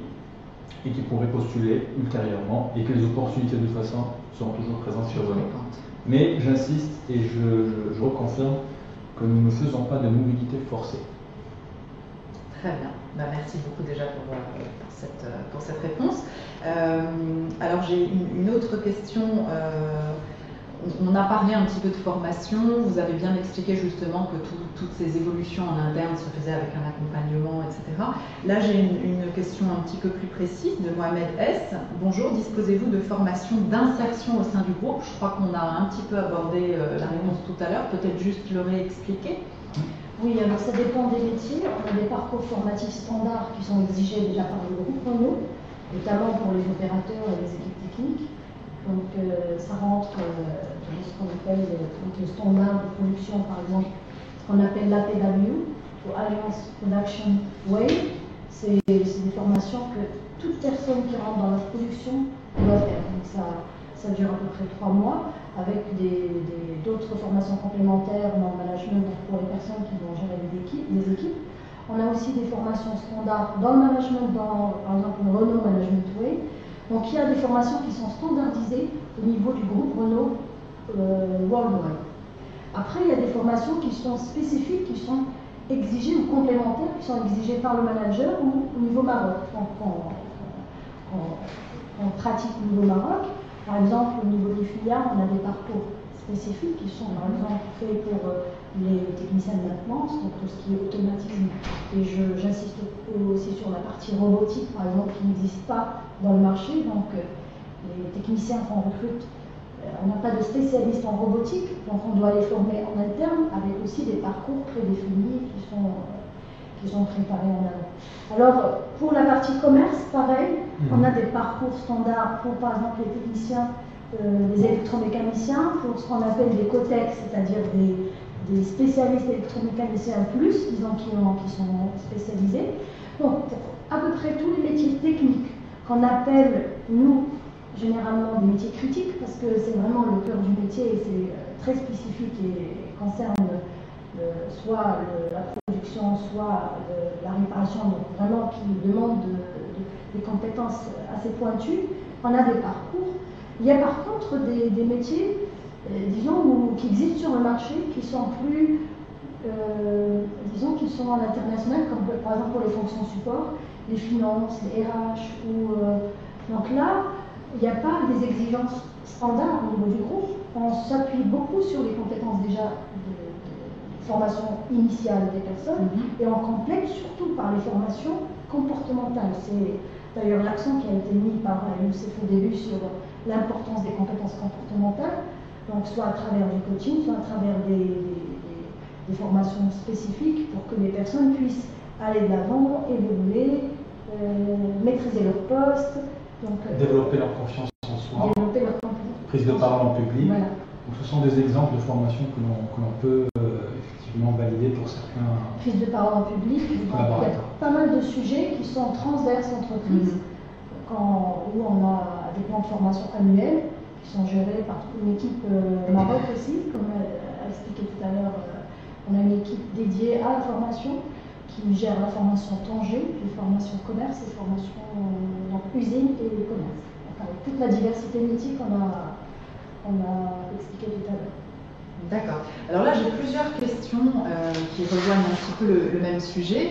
et qu'il pourrait postuler ultérieurement et que les opportunités de toute façon seront toujours présentes sur Renault. Mais j'insiste et je reconfirme que nous ne faisons pas de mobilité forcée. Très bien. Merci beaucoup déjà pour cette réponse. Alors j'ai une autre question. On a parlé un petit peu de formation, vous avez bien expliqué justement que toutes ces évolutions en interne se faisaient avec un accompagnement, etc. Là, j'ai une question un petit peu plus précise de Mohamed S. Bonjour, disposez-vous de formations d'insertion au sein du groupe? Je crois qu'on a un petit peu abordé la réponse tout à l'heure, peut-être juste le réexpliquer. Oui, alors ça dépend des métiers. On a des parcours formatifs standards qui sont exigés déjà par le groupe Renault, notamment pour les opérateurs et les équipes techniques. Donc ça rentre dans ce qu'on appelle le standard de production, par exemple, ce qu'on appelle l'APW, ou Alliance Production Way. C'est des formations que toute personne qui rentre dans la production doit faire. Donc ça dure à peu près 3 mois, avec d'autres formations complémentaires dans le management pour les personnes qui vont gérer les équipes. On a aussi des formations standards dans le management, par exemple le Renault Management Way. Donc il y a des formations qui sont standardisées au niveau du groupe Renault worldwide. Après, il y a des formations qui sont spécifiques, qui sont exigés ou complémentaires qui sont exigés par le manager ou au niveau Maroc. Donc, on pratique au niveau Maroc. Par exemple, au niveau des filiales, on a des parcours spécifiques qui sont par exemple faits pour les techniciens de maintenance, donc tout ce qui est automatisme. Et j'insiste aussi sur la partie robotique, par exemple, qui n'existe pas dans le marché. Donc les techniciens qu'on recrute, on n'a pas de spécialistes en robotique, donc on doit les former en interne avec aussi des parcours prédéfinis qui sont préparés en amont. Alors pour la partie commerce, pareil, on a des parcours standards pour par exemple les techniciens, les électromécaniciens, pour ce qu'on appelle des cotex, c'est-à-dire des spécialistes électromécaniciens plus, disons qui sont spécialisés. Donc pour à peu près tous les métiers techniques qu'on appelle, nous, généralement des métiers critiques, parce que c'est vraiment le cœur du métier et c'est très spécifique et concerne soit la production, soit la réparation, donc vraiment qui demande des compétences assez pointues. On a des parcours. Il y a par contre des métiers, disons, qui existent sur le marché, qui sont plus, disons, qui sont à l'international, comme par exemple pour les fonctions support, les finances, les RH, donc là, il n'y a pas des exigences standards au niveau du groupe. On s'appuie beaucoup sur les compétences déjà de formation initiale des personnes et on complète surtout par les formations comportementales. C'est d'ailleurs l'accent qui a été mis par Youssef au début sur l'importance des compétences comportementales, donc soit à travers du coaching, soit à travers des formations spécifiques pour que les personnes puissent aller de l'avant, évoluer, maîtriser leur poste. Donc, développer leur confiance en soi, prise de parole en public. Voilà. Donc, ce sont des exemples de formation que l'on peut effectivement valider pour certains. Prise de parole en public, il y a pas mal de sujets qui sont transverses entreprises, où on a des plans de formation annuels qui sont gérés par une équipe Maroc aussi, comme a expliqué tout à l'heure. On a une équipe dédiée à la formation qui gère la formation Tanger, les formations commerce et formation usine et commerce. Donc, avec toute la diversité de métiers qu'on a expliqué tout à l'heure. D'accord. Alors là, j'ai plusieurs questions qui rejoignent un petit peu le même sujet.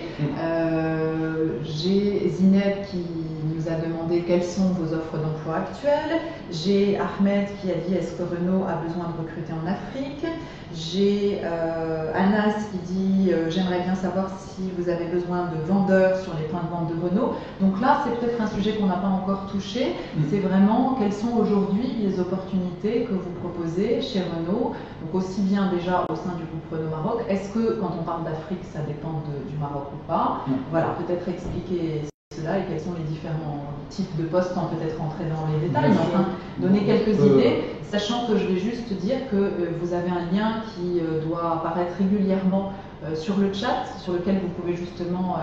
J'ai Zineb qui nous a demandé quelles sont vos offres d'emploi actuelles. J'ai Ahmed qui a dit est-ce que Renault a besoin de recruter en Afrique. J'ai Anas qui dit j'aimerais bien savoir si vous avez besoin de vendeurs sur les points de vente de Renault. Donc là, c'est peut-être un sujet qu'on n'a pas encore touché. C'est vraiment quelles sont aujourd'hui les opportunités que vous proposez chez Renault. Donc aussi bien déjà au sein du groupe Renault Maroc. Est-ce que quand on parle d'Afrique, ça dépend du Maroc ou pas? Voilà, peut-être expliquer cela et quels sont les différents types de postes sans peut-être rentrer dans les détails, mais enfin donner quelques idées, sachant que je vais juste dire que vous avez un lien qui doit apparaître régulièrement sur le chat, sur lequel vous pouvez justement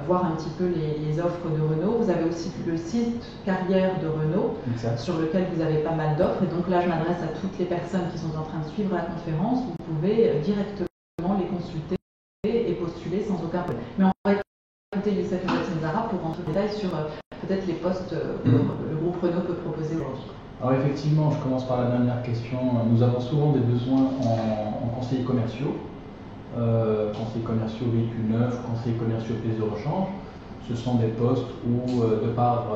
voir un petit peu les offres de Renault. Vous avez aussi le site carrière de Renault, sur lequel vous avez pas mal d'offres. Et donc là, je m'adresse à toutes les personnes qui sont en train de suivre la conférence. Vous pouvez directement les consulter et postuler sans aucun problème. Mais on va écouter Youssef Zara pour rentrer en détail sur peut-être les postes que le groupe Renault peut proposer aujourd'hui. Alors effectivement, je commence par la dernière question. Nous avons souvent des besoins en conseillers commerciaux. Conseillers commerciaux véhicules neufs, conseillers commerciaux pièces de rechange. Ce sont des postes où, de par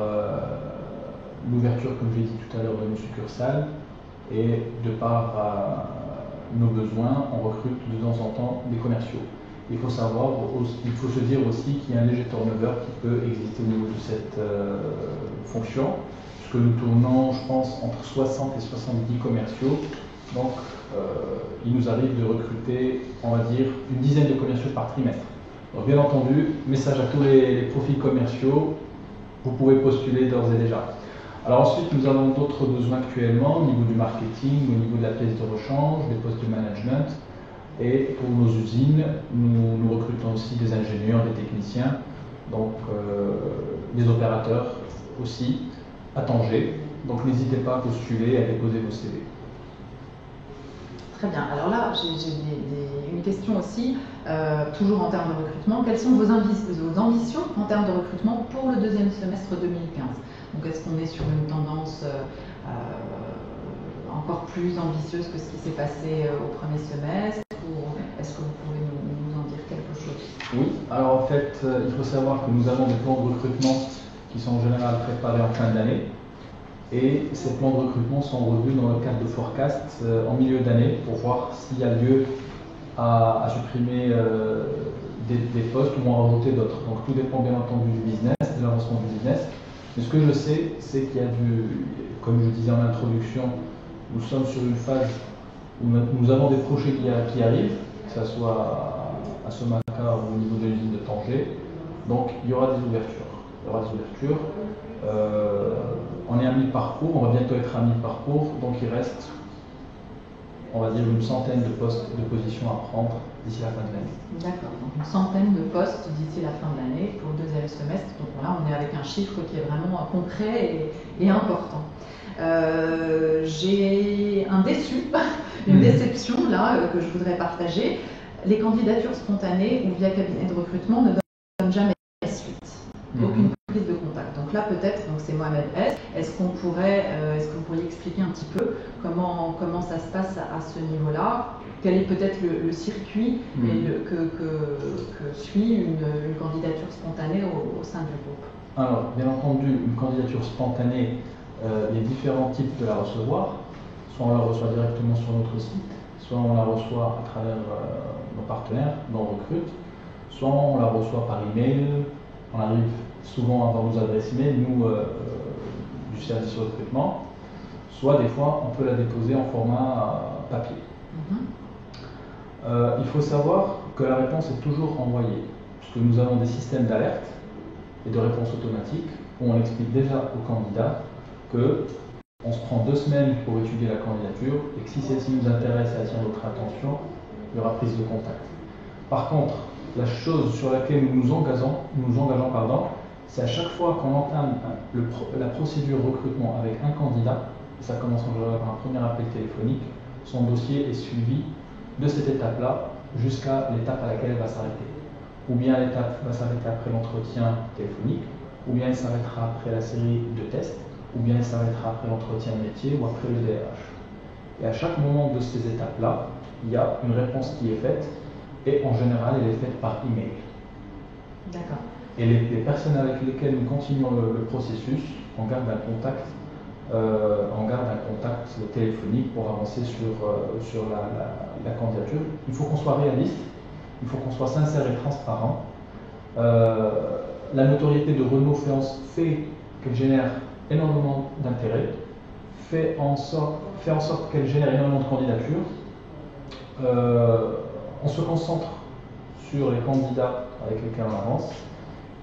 l'ouverture, comme je l'ai dit tout à l'heure, de nos succursales et de par nos besoins, on recrute de temps en temps des commerciaux. Il faut se dire aussi qu'il y a un léger turnover qui peut exister au niveau de cette fonction, puisque nous tournons, je pense, entre 60 et 70 commerciaux. Donc, il nous arrive de recruter, on va dire, une dizaine de commerciaux par trimestre. Donc, bien entendu, message à tous les profils commerciaux, vous pouvez postuler d'ores et déjà. Alors ensuite, nous avons d'autres besoins actuellement au niveau du marketing, au niveau de la pièce de rechange, des postes de management. Et pour nos usines, nous recrutons aussi des ingénieurs, des techniciens, donc des opérateurs aussi à Tanger. Donc n'hésitez pas à postuler et à déposer vos CV. Très bien. Alors là, j'ai une question aussi, toujours en termes de recrutement. Quelles sont vos ambitions en termes de recrutement pour le deuxième semestre 2015 ? Donc est-ce qu'on est sur une tendance encore plus ambitieuse que ce qui s'est passé au premier semestre, ou est-ce que vous pouvez nous en dire quelque chose? Oui, alors en fait, il faut savoir que nous avons des plans de recrutement qui sont en général préparés en fin d'année. Et ces plans de recrutement sont revus dans le cadre de forecast en milieu d'année pour voir s'il y a lieu à supprimer des postes ou en rajouter d'autres. Donc tout dépend bien entendu du business, de l'avancement du business. Mais ce que je sais, c'est qu'il y a comme je disais en introduction, nous sommes sur une phase où nous avons des projets qui arrivent, que ce soit à Somaka ou au niveau de l'usine de Tanger. Donc il y aura des ouvertures. On est à mi-parcours, on va bientôt être à mi-parcours, donc il reste, on va dire, une centaine de postes de positions à prendre d'ici la fin de l'année. D'accord, donc une centaine de postes d'ici la fin de l'année pour le deuxième semestre. Donc là, on est avec un chiffre qui est vraiment concret et important. J'ai un déçu, une déception là que je voudrais partager. Les candidatures spontanées ou via cabinet de recrutement ne donnent jamais suite. Aucune prise de contact. Donc là, peut-être, donc c'est Mohamed S. Est-ce que vous pourriez expliquer un petit peu comment ça se passe à ce niveau-là? Quel est peut-être le circuit que suit une candidature spontanée au sein du groupe? Alors, bien entendu, une candidature spontanée, il y a différents types de la recevoir. Soit on la reçoit directement sur notre site, soit on la reçoit à travers nos partenaires, dont on recrute, soit on la reçoit par email. On arrive souvent à avoir nos adresses email, nous, du service de recrutement, soit des fois on peut la déposer en format papier. Il faut savoir que la réponse est toujours envoyée, puisque nous avons des systèmes d'alerte et de réponse automatique où on explique déjà aux candidats qu'on se prend 2 semaines pour étudier la candidature et que si celle-ci nous intéresse et attire notre attention, il y aura prise de contact. Par contre, la chose sur laquelle nous nous engageons, c'est à chaque fois qu'on entame la procédure recrutement avec un candidat, et ça commence en général par un premier appel téléphonique, son dossier est suivi de cette étape-là jusqu'à l'étape à laquelle elle va s'arrêter. Ou bien l'étape va s'arrêter après l'entretien téléphonique, ou bien elle s'arrêtera après la série de tests, ou bien elle s'arrêtera après l'entretien métier ou après le DRH. Et à chaque moment de ces étapes-là, il y a une réponse qui est faite, et en général, elle est faite par email. D'accord. Et les personnes avec lesquelles nous continuons le processus, on garde un contact téléphonique pour avancer sur la candidature. Il faut qu'on soit réaliste, il faut qu'on soit sincère et transparent. La notoriété de Renault fait qu'elle génère énormément d'intérêt, fait en sorte qu'elle génère énormément de candidatures. On se concentre sur les candidats avec lesquels on avance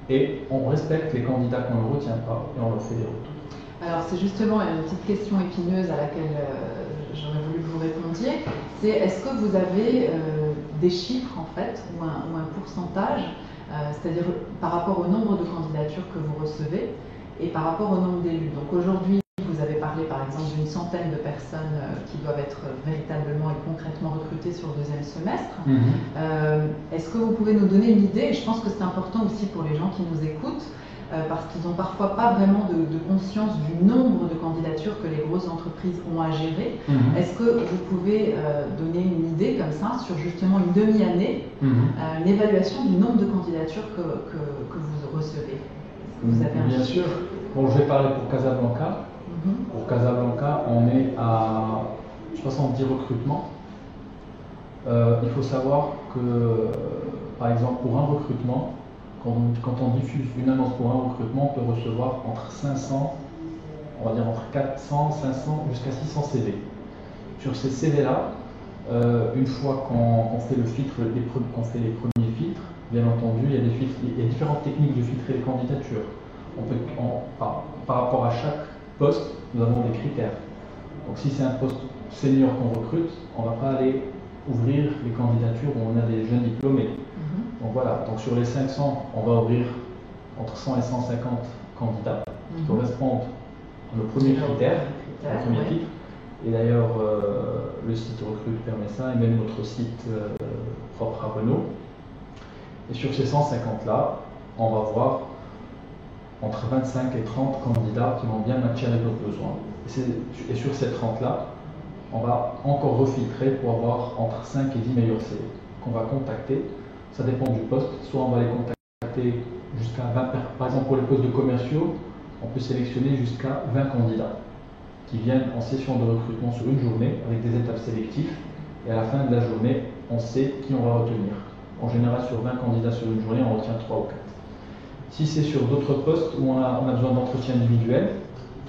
et on respecte les candidats qu'on ne retient pas et on leur fait des retours. Alors c'est justement une petite question épineuse à laquelle j'aurais voulu que vous répondiez. C'est est-ce que vous avez des chiffres en fait ou un pourcentage, c'est-à-dire par rapport au nombre de candidatures que vous recevez et par rapport au nombre d'élus. Donc aujourd'hui, vous avez parlé par exemple d'une centaine de personnes qui doivent être véritablement et concrètement recrutées sur le deuxième semestre. Est-ce que vous pouvez nous donner une idée? Et je pense que c'est important aussi pour les gens qui nous écoutent, parce qu'ils n'ont parfois pas vraiment de conscience du nombre de candidatures que les grosses entreprises ont à gérer. Est-ce que vous pouvez donner une idée comme ça sur justement une demi-année, une évaluation du nombre de candidatures que vous recevez? Vous avez un Bien sûr. Bon, je vais parler pour Casablanca. Pour Casablanca, on est à 70 recrutements. Il faut savoir que, par exemple, pour un recrutement, quand on diffuse une annonce pour un recrutement, on peut recevoir entre 500, on va dire entre 400, 500 jusqu'à 600 CV. Sur ces CV-là, une fois qu'on fait le filtre, qu'on fait les premiers filtres, bien entendu, il y a différentes techniques de filtrer les candidatures. Par rapport à chaque poste, nous avons des critères. Donc si c'est un poste senior qu'on recrute, on ne va pas aller ouvrir les candidatures où on a des jeunes diplômés. Donc voilà, donc sur les 500, on va ouvrir entre 100 et 150 candidats qui correspondent au premier critère, au premier filtre. Et d'ailleurs, le site Recrute permet ça, et même notre site propre à Renault. Et sur ces 150-là, on va voir entre 25 et 30 candidats qui vont bien matcher avec nos besoins. Et sur ces 30-là, on va encore refiltrer pour avoir entre 5 et 10 meilleurs CV qu'on va contacter Ça dépend du poste. Soit on va les contacter jusqu'à 20, par exemple pour les postes de commerciaux, on peut sélectionner jusqu'à 20 candidats qui viennent en session de recrutement sur une journée avec des étapes sélectives. Et à la fin de la journée, on sait qui on va retenir. En général, sur 20 candidats sur une journée, on retient 3 ou 4. Si c'est sur d'autres postes où on a besoin d'entretien individuel,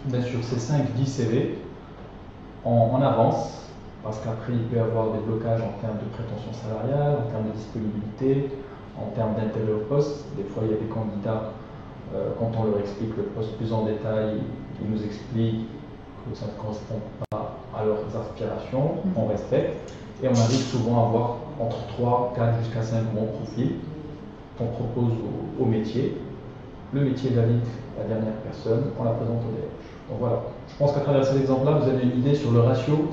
bien sur ces 5-10 CV, on avance, parce qu'après il peut y avoir des blocages en termes de prétention salariale, en termes de disponibilité, en termes d'intérêt au poste. Des fois, il y a des candidats, quand on leur explique le poste plus en détail, ils nous expliquent que ça ne correspond pas à leurs aspirations, on respecte, et on arrive souvent à avoir entre 3, 4 jusqu'à 5 bons profils qu'on propose au métier. Le métier valide la dernière personne, on la présente au DRH. Donc voilà, je pense qu'à travers ces exemples-là, vous avez une idée sur le ratio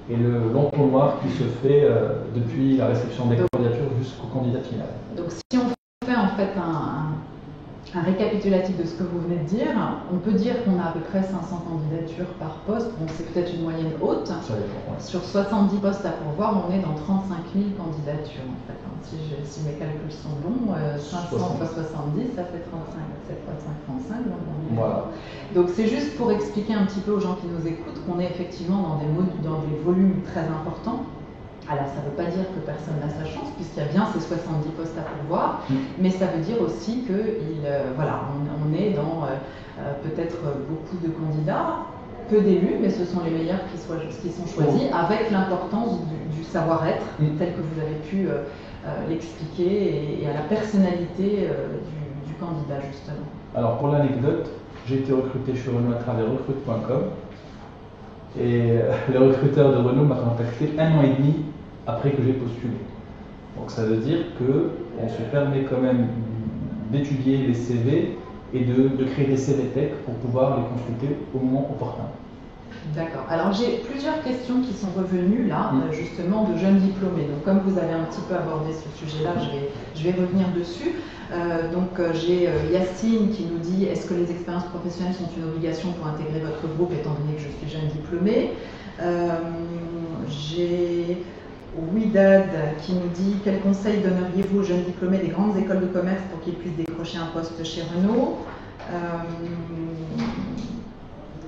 et le l'entonnoir qui se fait depuis la réception des candidatures jusqu'au candidat final. Donc si on fait en fait un récapitulatif de ce que vous venez de dire, on peut dire qu'on a à peu près 500 candidatures par poste. Bon, c'est peut-être une moyenne haute. Ça dépend, ouais. Sur 70 postes à pourvoir, on est dans 35 000 candidatures en fait. Si mes calculs sont bons, 500 fois 70, ça fait 35, 7 fois 5, 35. Donc, voilà. Donc c'est juste pour expliquer un petit peu aux gens qui nous écoutent qu'on est effectivement dans des volumes très importants. Alors ça ne veut pas dire que personne n'a sa chance, puisqu'il y a bien ces 70 postes à pourvoir, mais ça veut dire aussi que voilà, on est dans peut-être beaucoup de candidats, peu d'élus, mais ce sont les meilleurs qui sont choisis, avec l'importance du savoir-être, tel que vous avez pu l'expliquer, et à la personnalité du candidat justement. Alors pour l'anecdote, j'ai été recruté chez Renault à travers recrute.com, et le recruteur de Renault m'a contacté 1 an et demi après que j'ai postulé. Donc ça veut dire qu'on se permet quand même d'étudier les CV et de créer des CV tech pour pouvoir les consulter au moment opportun. D'accord. Alors j'ai plusieurs questions qui sont revenues là, justement de jeunes diplômés. Donc comme vous avez un petit peu abordé ce sujet-là, je vais revenir dessus. J'ai Yacine qui nous dit: est-ce que les expériences professionnelles sont une obligation pour intégrer votre groupe étant donné que je suis jeune diplômé? J'ai Widad qui nous dit: quel conseil donneriez-vous aux jeunes diplômés des grandes écoles de commerce pour qu'ils puissent décrocher un poste chez Renault?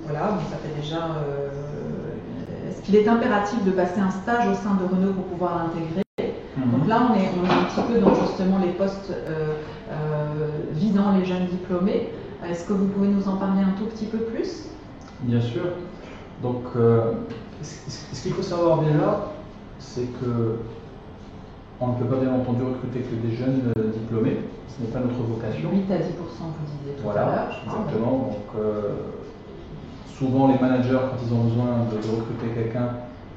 Voilà, donc ça fait déjà. Est-ce qu'il est impératif de passer un stage au sein de Renault pour pouvoir l'intégrer? Donc là, on est un petit peu dans justement les postes visant les jeunes diplômés. Est-ce que vous pouvez nous en parler un tout petit peu plus? Bien sûr. Donc, ce qu'il faut savoir déjà, c'est que on ne peut pas bien entendu recruter que des jeunes diplômés. Ce n'est pas notre vocation. 8 à 10%, vous disiez tout à l'heure. Exactement. Donc, souvent, les managers, quand ils ont besoin de recruter quelqu'un,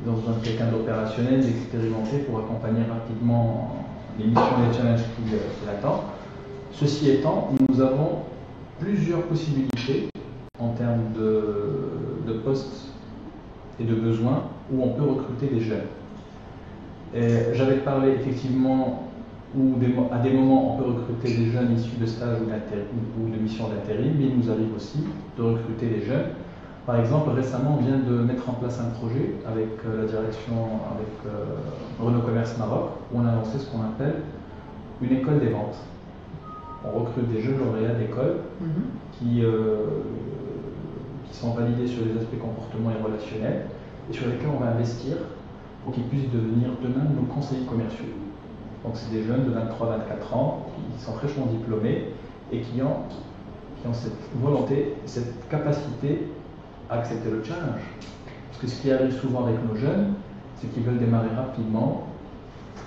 ils ont besoin de quelqu'un d'opérationnel, d'expérimenté pour accompagner rapidement les missions et les challenges qui l'attendent. Ceci étant, nous avons plusieurs possibilités en termes de postes et de besoins où on peut recruter des jeunes. J'avais parlé effectivement où à des moments on peut recruter des jeunes issus de stages ou de missions d'intérim, mais il nous arrive aussi de recruter des jeunes. Par exemple, récemment, on vient de mettre en place un projet avec la direction, avec Renault Commerce Maroc, où on a lancé ce qu'on appelle une école des ventes. On recrute des jeunes lauréats d'école qui sont validés sur les aspects comportement et relationnels, et sur lesquels on va investir pour qu'ils puissent devenir demain nos conseillers commerciaux. Donc c'est des jeunes de 23-24 ans qui sont fraîchement diplômés et qui ont cette volonté, cette capacité à accepter le challenge. Parce que ce qui arrive souvent avec nos jeunes, c'est qu'ils veulent démarrer rapidement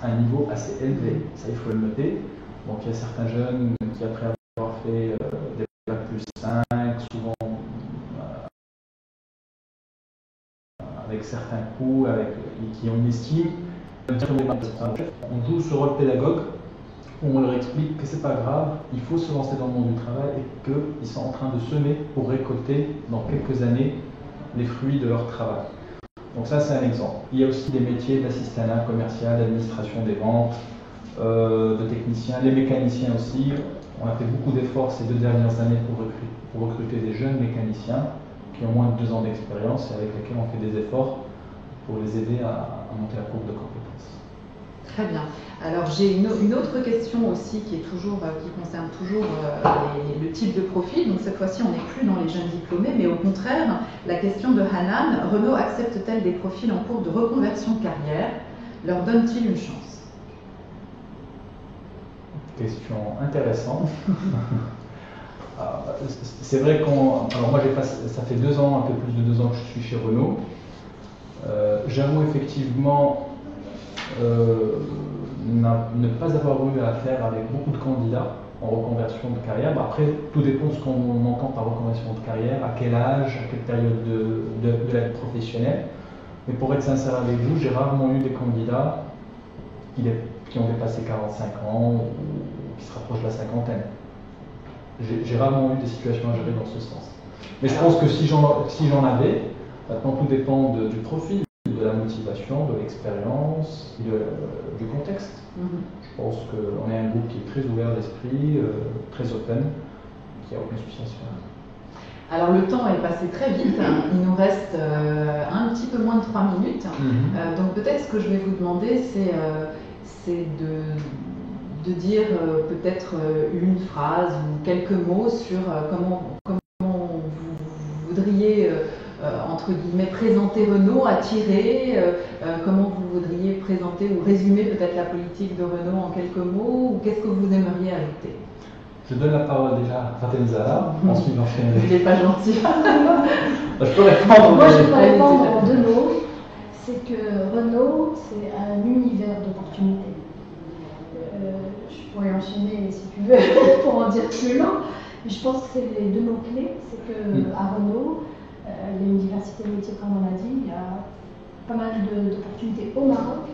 à un niveau assez élevé. Ça, il faut le noter. Donc il y a certains jeunes qui, après avoir fait des bac plus 5, souvent avec certains coûts, qui ont une estime, on joue ce rôle pédagogue où on leur explique que c'est pas grave, il faut se lancer dans le monde du travail et qu'ils sont en train de semer pour récolter dans quelques années les fruits de leur travail. Donc ça, c'est un exemple. Il y a aussi des métiers d'assistanat commercial, d'administration des ventes, de techniciens, les mécaniciens aussi. On a fait beaucoup d'efforts ces 2 dernières années pour recruter des jeunes mécaniciens qui ont moins de 2 ans d'expérience et avec lesquels on fait des efforts pour les aider à monter la courbe de compétences. Très bien. Alors j'ai une autre question aussi qui concerne toujours le type de profil. Donc cette fois-ci, on n'est plus dans les jeunes diplômés, mais au contraire, la question de Hanan, Renault accepte-t-elle des profils en cours de reconversion de carrière? Leur donne-t-il une chance? Question intéressante. C'est vrai alors moi ça fait 2 ans, un peu plus de 2 ans que je suis chez Renault. J'avoue effectivement ne pas avoir eu affaire avec beaucoup de candidats en reconversion de carrière. Après, tout dépend de ce qu'on entend par reconversion de carrière, à quel âge, à quelle période de la vie professionnelle. Mais pour être sincère avec vous, j'ai rarement eu des candidats qui ont dépassé 45 ans ou qui se rapprochent de la cinquantaine. J'ai rarement eu des situations à gérer dans ce sens. Mais je pense que si j'en avais, maintenant tout dépend du profil, de la motivation, de l'expérience, du contexte. Je pense qu'on est un groupe qui est très ouvert d'esprit, très open, qui n'a aucun souci à se faire. Alors le temps est passé très vite, il nous reste un petit peu moins de 3 minutes. Donc peut-être ce que je vais vous demander, c'est de dire peut-être une phrase ou quelques mots sur comment vous voudriez, entre guillemets, présenter Renault, attirer, comment vous voudriez présenter ou résumer peut-être la politique de Renault en quelques mots, ou qu'est-ce que vous aimeriez ajouter? Je donne la parole déjà à Fatem Zahra, ensuite j'enchaînerai. Il n'est pas gentil. Je peux répondre. Moi, je peux répondre en 2 mots. C'est que Renault, c'est un univers d'opportunités. Je pourrais enchaîner si tu veux pour en dire plus long. Mais je pense que c'est les 2 mots-clés. C'est qu'à Renault, il y a une diversité de métiers, comme on a dit. Il y a pas mal d'opportunités au Maroc,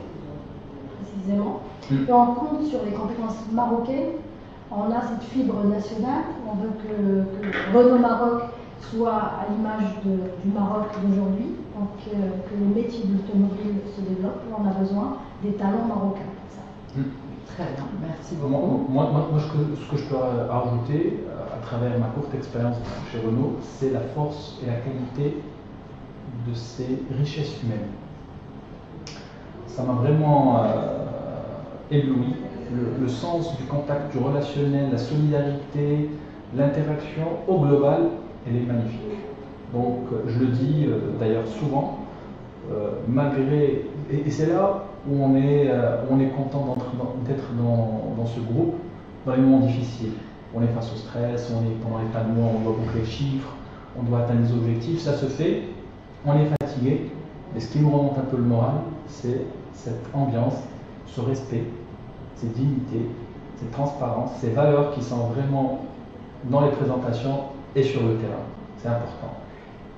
précisément. Et on compte sur les compétences marocaines. On a cette fibre nationale. On veut que Renault Maroc soit à l'image du Maroc d'aujourd'hui. Donc que les métiers de l'automobile se développent. On a besoin des talents marocains pour ça. Très bien, merci beaucoup. Moi, ce que je peux rajouter à travers ma courte expérience chez Renault, c'est la force et la qualité de ces richesses humaines. Ça m'a vraiment ébloui. Le sens du contact, du relationnel, la solidarité, l'interaction, au global, elle est magnifique. Donc, je le dis d'ailleurs souvent, malgré, et c'est là où on est content d'être dans ce groupe, dans les moments difficiles. On est face au stress, on est pendant les fins de mois, on doit boucler les chiffres, on doit atteindre les objectifs, ça se fait, on est fatigué, et ce qui nous remonte un peu le moral, c'est cette ambiance, ce respect, cette dignité, cette transparence, ces valeurs qui sont vraiment dans les présentations et sur le terrain. C'est important.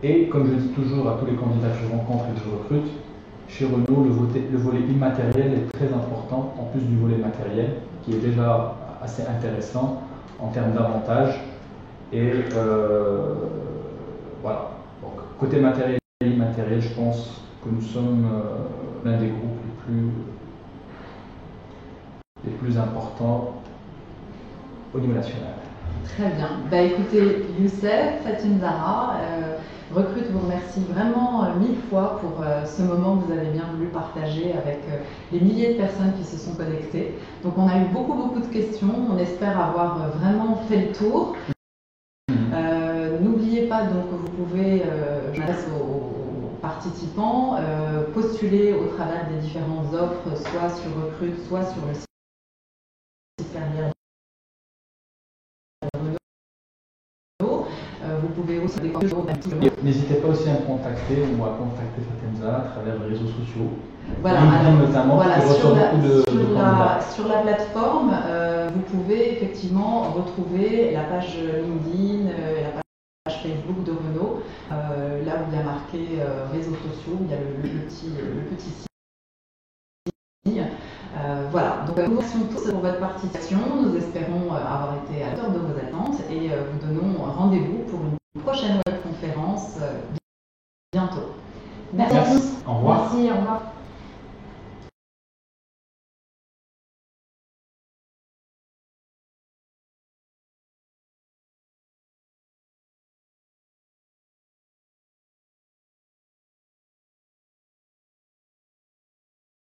Et comme je dis toujours à tous les candidats que je rencontre et que je recrute, chez Renault, le volet immatériel est très important, en plus du volet matériel, qui est déjà assez intéressant en termes d'avantages. Et voilà. Donc, côté matériel et immatériel, je pense que nous sommes l'un des groupes les plus importants au niveau national. Très bien. Écoutez, Youssef, Fatem Zahra, Recrute vous remercie vraiment 1000 fois pour ce moment que vous avez bien voulu partager avec les milliers de personnes qui se sont connectées. Donc on a eu beaucoup de questions, on espère avoir vraiment fait le tour. N'oubliez pas donc que vous pouvez, je m'adresse aux participants, postuler au travers des différentes offres, soit sur Recrute, soit sur le site carrière. Vous pouvez aussi N'hésitez pas aussi à me contacter ou à contacter Fatem Zahra à travers les réseaux sociaux. Voilà, notamment, voilà, sur la plateforme, vous pouvez effectivement retrouver la page LinkedIn, la page Facebook de Renault, là où il y a marqué réseaux sociaux, il y a le petit signe. Voilà, donc nous vous remercions tous pour votre participation, nous espérons avoir été à la hauteur de vos attentes et vous donnons rendez-vous pour une prochaine webconférence bientôt. Merci.